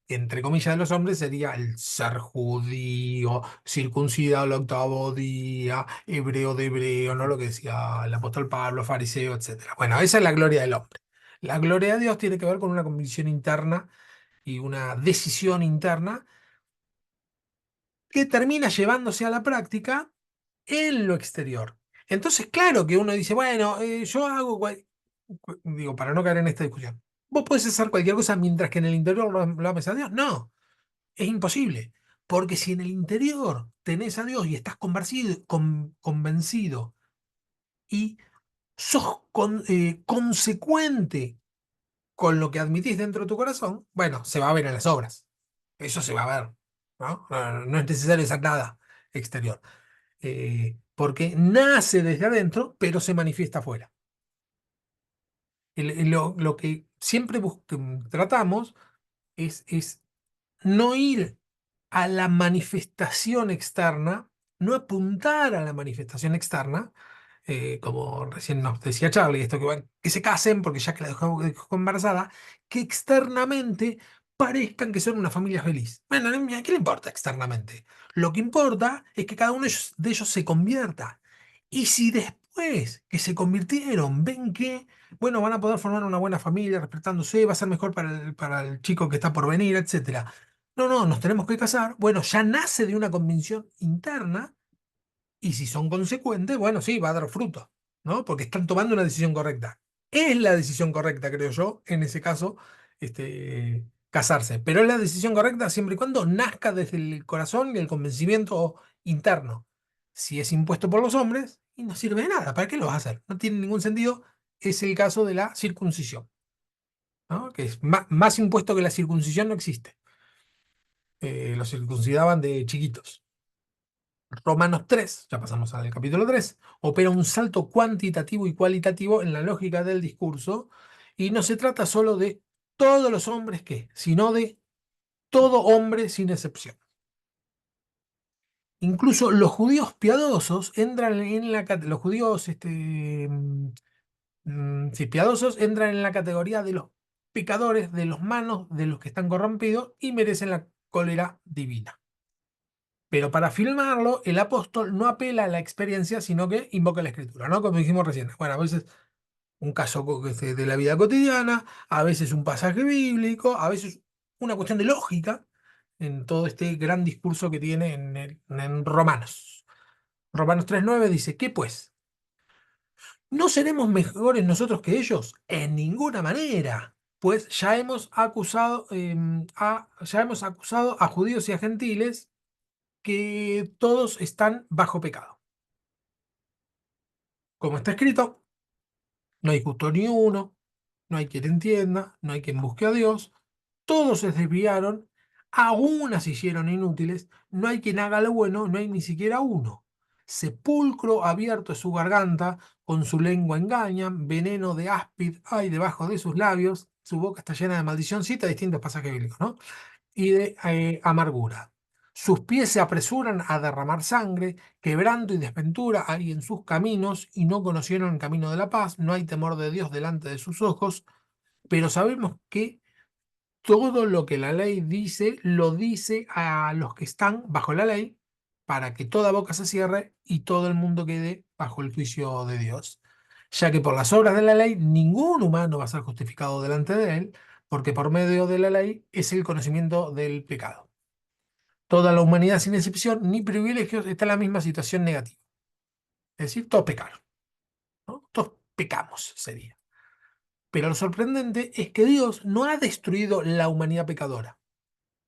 entre comillas, de los hombres sería el ser judío, circuncidado al octavo día, hebreo de hebreo, ¿no? Lo que decía el apóstol Pablo, fariseo, etcétera. Bueno, esa es la gloria del hombre. La gloria de Dios tiene que ver con una convicción interna y una decisión interna que termina llevándose a la práctica en lo exterior. Entonces, claro que uno dice, bueno, yo hago, digo, para no caer en esta discusión, vos podés hacer cualquier cosa mientras que en el interior lo ames a Dios. No, es imposible. Porque si en el interior tenés a Dios y estás convencido y sos consecuente con lo que admitís dentro de tu corazón, bueno, se va a ver en las obras. Eso se va a ver, ¿no? No es necesario hacer nada exterior. Porque nace desde adentro, pero se manifiesta afuera. Lo que siempre tratamos es no ir a la manifestación externa, no apuntar a la manifestación externa, como recién nos decía Charlie, esto que, que se casen porque ya que la dejó embarazada, que externamente parezcan que son una familia feliz. Bueno, ¿a qué le importa externamente? Lo que importa es que cada uno de ellos se convierta. Y si después que se convirtieron ven que, bueno, van a poder formar una buena familia respetándose, va a ser mejor para el chico que está por venir, etcétera. No, no, nos tenemos que casar. Bueno, ya nace de una convicción interna y si son consecuentes, bueno, sí, va a dar fruto, ¿no? Porque están tomando una decisión correcta. Es la decisión correcta, creo yo, en ese caso, casarse. Pero es la decisión correcta siempre y cuando nazca desde el corazón y el convencimiento interno. Si es impuesto por los hombres, y no sirve de nada, ¿para qué lo vas a hacer? No tiene ningún sentido. Es el caso de la circuncisión, ¿no? Que es más impuesto que la circuncisión no existe. Los circuncidaban de chiquitos. Romanos 3, ya pasamos al capítulo 3, opera un salto cuantitativo y cualitativo en la lógica del discurso y no se trata solo de todos los hombres que, sino de todo hombre sin excepción. Incluso los judíos piadosos entran en los judíos sí, piadosos entran en la categoría de los pecadores, de los malos, de los que están corrompidos y merecen la cólera divina. Pero para filmarlo, el apóstol no apela a la experiencia, sino que invoca la escritura, ¿no? Como dijimos recién. Bueno, a veces un caso de la vida cotidiana, a veces un pasaje bíblico, a veces una cuestión de lógica en todo este gran discurso que tiene en Romanos. Romanos 3:9 dice, ¿qué pues? ¿No seremos mejores nosotros que ellos? En ninguna manera. Pues ya hemos acusado a judíos y a gentiles que todos están bajo pecado. Como está escrito, no hay justo ni uno, no hay quien entienda, no hay quien busque a Dios, todos se desviaron, aún se hicieron inútiles, no hay quien haga lo bueno, no hay ni siquiera uno. Sepulcro abierto es su garganta, con su lengua engañan, veneno de áspid hay debajo de sus labios, su boca está llena de maldición, cita distintos pasajes bíblicos, ¿no? Y de amargura. Sus pies se apresuran a derramar sangre, quebranto y desventura hay en sus caminos, y no conocieron el camino de la paz, no hay temor de Dios delante de sus ojos, pero sabemos que todo lo que la ley dice, lo dice a los que están bajo la ley, para que toda boca se cierre y todo el mundo quede bajo el juicio de Dios. Ya que por las obras de la ley ningún humano va a ser justificado delante de él, porque por medio de la ley es el conocimiento del pecado. Toda la humanidad sin excepción ni privilegios está en la misma situación negativa. Es decir, todos pecaron, ¿no? Todos pecamos, sería. Pero lo sorprendente es que Dios no ha destruido la humanidad pecadora,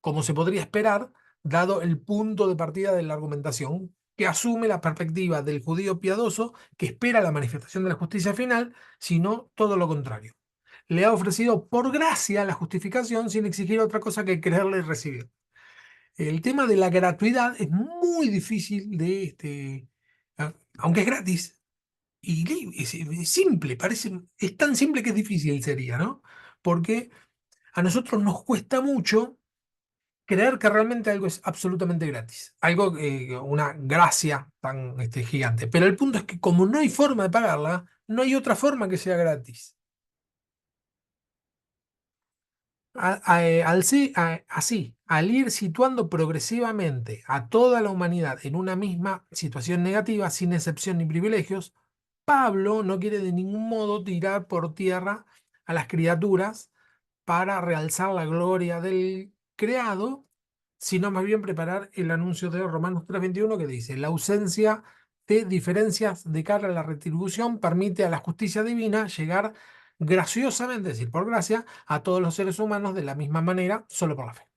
como se podría esperar, dado el punto de partida de la argumentación, que asume la perspectiva del judío piadoso que espera la manifestación de la justicia final, sino todo lo contrario. Le ha ofrecido por gracia la justificación sin exigir otra cosa que creerle y recibir. El tema de la gratuidad es muy difícil aunque es gratis, y es simple, es tan simple que es difícil sería, ¿no? Porque a nosotros nos cuesta mucho creer que realmente algo es absolutamente gratis, algo, una gracia tan gigante. Pero el punto es que como no hay forma de pagarla, no hay otra forma que sea gratis. Así, al ir situando progresivamente a toda la humanidad en una misma situación negativa, sin excepción ni privilegios, Pablo no quiere de ningún modo tirar por tierra a las criaturas para realzar la gloria del creado, sino más bien preparar el anuncio de Romanos 3:21 que dice, la ausencia de diferencias de cara a la retribución permite a la justicia divina llegar graciosamente, es decir, por gracia, a todos los seres humanos de la misma manera, solo por la fe.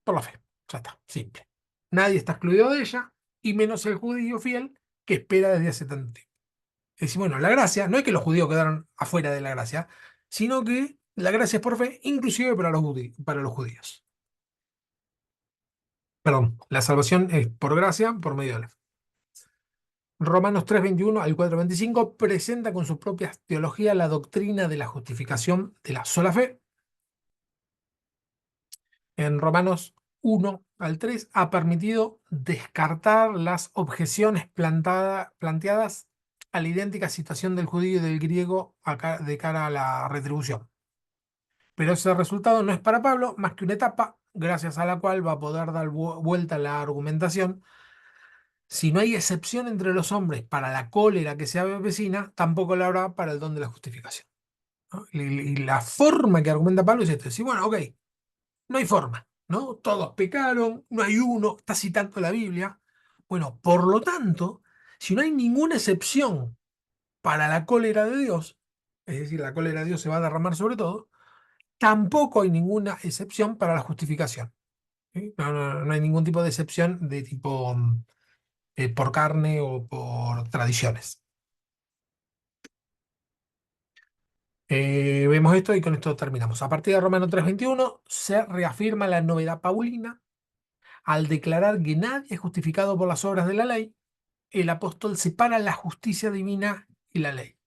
Por la fe. Ya está, simple. Nadie está excluido de ella, y menos el judío fiel que espera desde hace tanto tiempo. Es decir, bueno, la gracia, no es que los judíos quedaron afuera de la gracia, sino que la gracia es por fe, inclusive para los judíos. Perdón, la salvación es por gracia, por medio de la fe. Romanos 3:21 al 4:25 presenta con su propia teología la doctrina de la justificación de la sola fe. En Romanos 1 al 3 ha permitido descartar las objeciones planteadas a la idéntica situación del judío y del griego de cara a la retribución. Pero ese resultado no es para Pablo más que una etapa gracias a la cual va a poder dar vuelta a la argumentación. Si no hay excepción entre los hombres para la cólera que se avecina, tampoco la habrá para el don de la justificación, ¿no? Y la forma que argumenta Pablo es esto: sí, bueno, ok, no hay forma, ¿no? Todos pecaron, no hay uno, está citando la Biblia. Bueno, por lo tanto, si no hay ninguna excepción para la cólera de Dios, es decir, la cólera de Dios se va a derramar sobre todo, tampoco hay ninguna excepción para la justificación. ¿Sí? No hay ningún tipo de excepción de tipo por carne o por tradiciones. Vemos esto y con esto terminamos. A partir de Romanos 3:21 se reafirma la novedad paulina al declarar que nadie es justificado por las obras de la ley. El apóstol separa la justicia divina y la ley.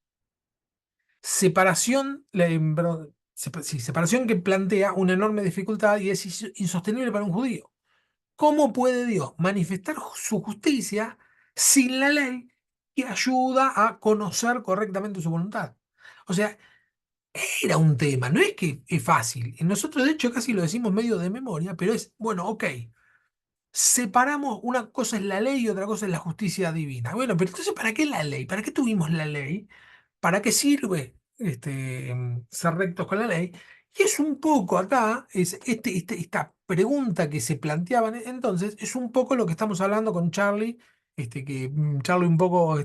Separación que plantea una enorme dificultad y es insostenible para un judío. ¿Cómo puede Dios manifestar su justicia sin la ley que ayuda a conocer correctamente su voluntad? O sea, era un tema, no es que es fácil. Nosotros de hecho casi lo decimos medio de memoria, pero es, bueno, ok, separamos, una cosa es la ley y otra cosa es la justicia divina. Bueno, pero entonces, ¿para qué la ley? ¿Para qué tuvimos la ley? ¿Para qué sirve ser rectos con la ley? Y es un poco acá, esta pregunta que se planteaban entonces, es un poco lo que estamos hablando con Charlie, que Charlie un poco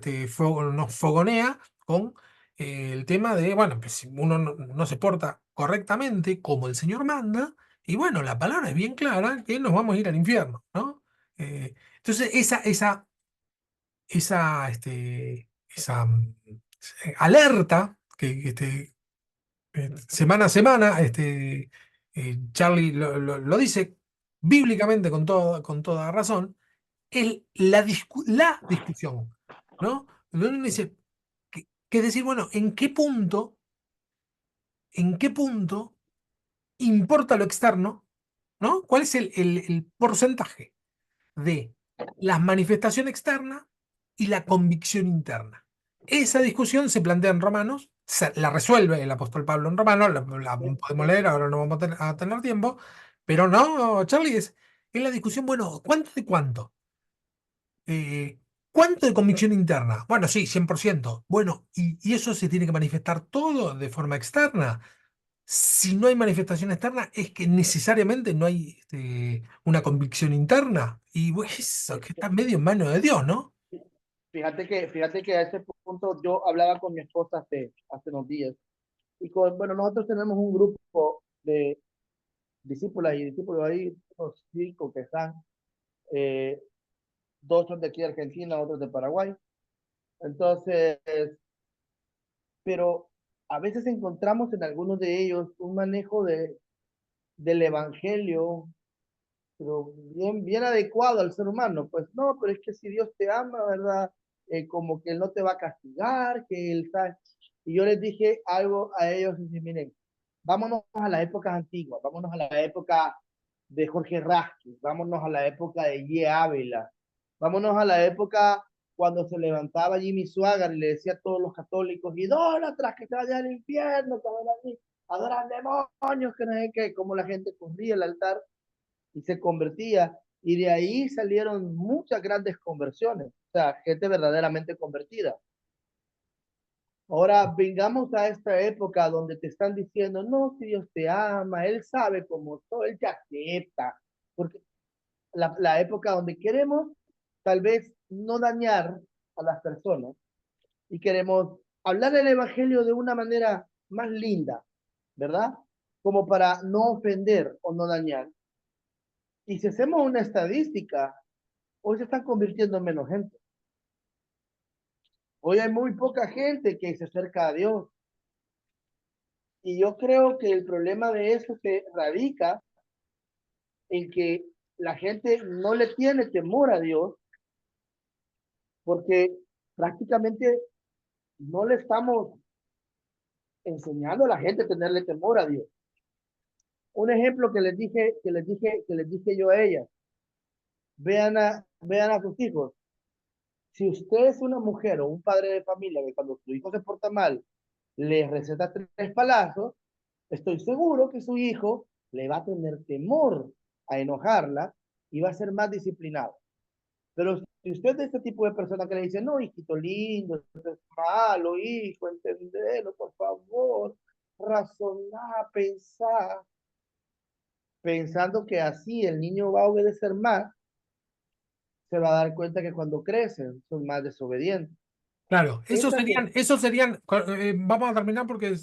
nos fogonea con el tema de, bueno, pues si uno no se porta correctamente como el Señor manda, y bueno, la palabra es bien clara que nos vamos a ir al infierno, ¿no? Entonces, esa alerta que semana a semana Charlie lo dice bíblicamente con toda razón, es la discusión, ¿no? Donde uno dice, que es decir, bueno, en qué punto importa lo externo, ¿no? ¿Cuál es el porcentaje de la manifestación externa y la convicción interna? Esa discusión se plantea en Romanos, la resuelve el apóstol Pablo en Romanos, la podemos leer, ahora no vamos a tener tiempo, pero no, Charlie, es la discusión, bueno, ¿cuánto de cuánto? Eh, ¿Cuánto de convicción interna? Bueno, sí, 100%. Bueno, ¿y eso se tiene que manifestar todo de forma externa? Si no hay manifestación externa, es que necesariamente no hay una convicción interna. Y pues, eso que está medio en manos de Dios, ¿no? Fíjate que a ese punto yo hablaba con mi esposa hace unos días. Bueno, nosotros tenemos un grupo de discípulas y discípulos ahí, unos 5 que están, eh, 2 son de aquí de Argentina, otros de Paraguay. Entonces, pero a veces encontramos en algunos de ellos un manejo del evangelio, pero bien adecuado al ser humano. Pues no, pero es que si Dios te ama, ¿verdad? Como que Él no te va a castigar, que Él sabe. Y yo les dije algo a ellos, y dije, miren, vámonos a las épocas antiguas, vámonos a la época de Jorge Raskin, vámonos a la época de Ye Ávila, vámonos a la época cuando se levantaba Jimmy Swaggart y le decía a todos los católicos, idólatras, que se vayan al infierno, que van allí. adoran demonios, que no sé qué, como la gente corría al altar y se convertía, y de ahí salieron muchas grandes conversiones, o sea, gente verdaderamente convertida. Ahora vengamos a esta época donde te están diciendo, no, si Dios te ama, Él sabe cómo soy, Él te acepta, porque la época donde queremos tal vez no dañar a las personas y queremos hablar del Evangelio de una manera más linda, ¿verdad? Como para no ofender o no dañar. Y si hacemos una estadística, hoy se están convirtiendo en menos gente. Hoy hay muy poca gente que se acerca a Dios. Y yo creo que el problema de eso se radica en que la gente no le tiene temor a Dios porque prácticamente no le estamos enseñando a la gente a tenerle temor a Dios. Un ejemplo que les dije yo a ella, vean a sus hijos. Si usted es una mujer o un padre de familia que cuando su hijo se porta mal, le receta 3 palazos, estoy seguro que su hijo le va a tener temor a enojarla y va a ser más disciplinado. Pero si usted es de este tipo de persona que le dice, no, hijito lindo, esto es malo, hijo, entendelo, por favor, razonar, pensar, pensando que así el niño va a obedecer más, se va a dar cuenta que cuando crecen son más desobedientes. Claro, Esa, vamos a terminar porque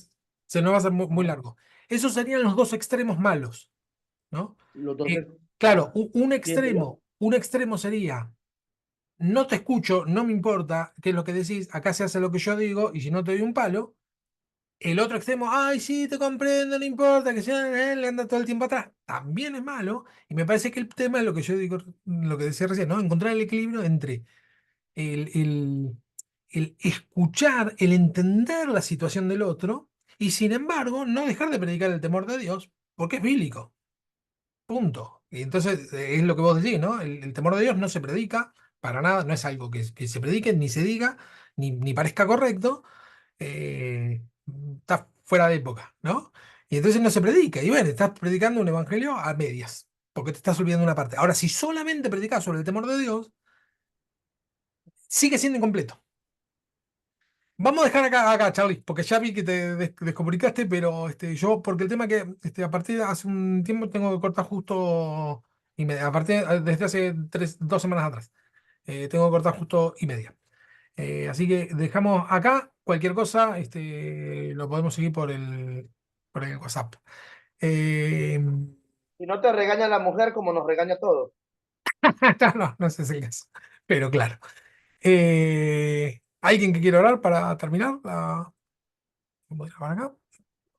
se nos va a hacer muy largo. Esos serían los dos extremos malos, ¿no? los dos, Claro, ajá, pienso yo. un extremo sería, no te escucho, no me importa qué es lo que decís, acá se hace lo que yo digo y si no te doy un palo. El otro extremo, ay, sí, te comprendo, no importa, que sea, le anda todo el tiempo atrás, también es malo. Y me parece que el tema es lo que yo digo, lo que decía recién, ¿no? Encontrar el equilibrio entre el, el, el escuchar, el entender la situación del otro y sin embargo no dejar de predicar el temor de Dios porque es bíblico. Punto. Y entonces es lo que vos decís, ¿no? El temor de Dios no se predica para nada, no es algo que se predique, ni se diga, ni parezca correcto. eh, Está fuera de época, ¿no? Y entonces no se predica. Y bueno, estás predicando un evangelio a medias, porque te estás olvidando una parte. Ahora, si solamente predicas sobre el temor de Dios, sigue siendo incompleto. Vamos a dejar acá, Charlie, porque ya vi que te descomunicaste, pero yo, porque el tema que a partir de hace un tiempo tengo que cortar justo y media, desde hace 2 semanas atrás, tengo que cortar justo y media. Así que dejamos acá, cualquier cosa, lo podemos seguir por el WhatsApp. Eh, Y no te regaña la mujer como nos regaña a todos. no sé si es el caso, pero claro. ¿Alguien que quiera orar para terminar? Vamos a grabar acá.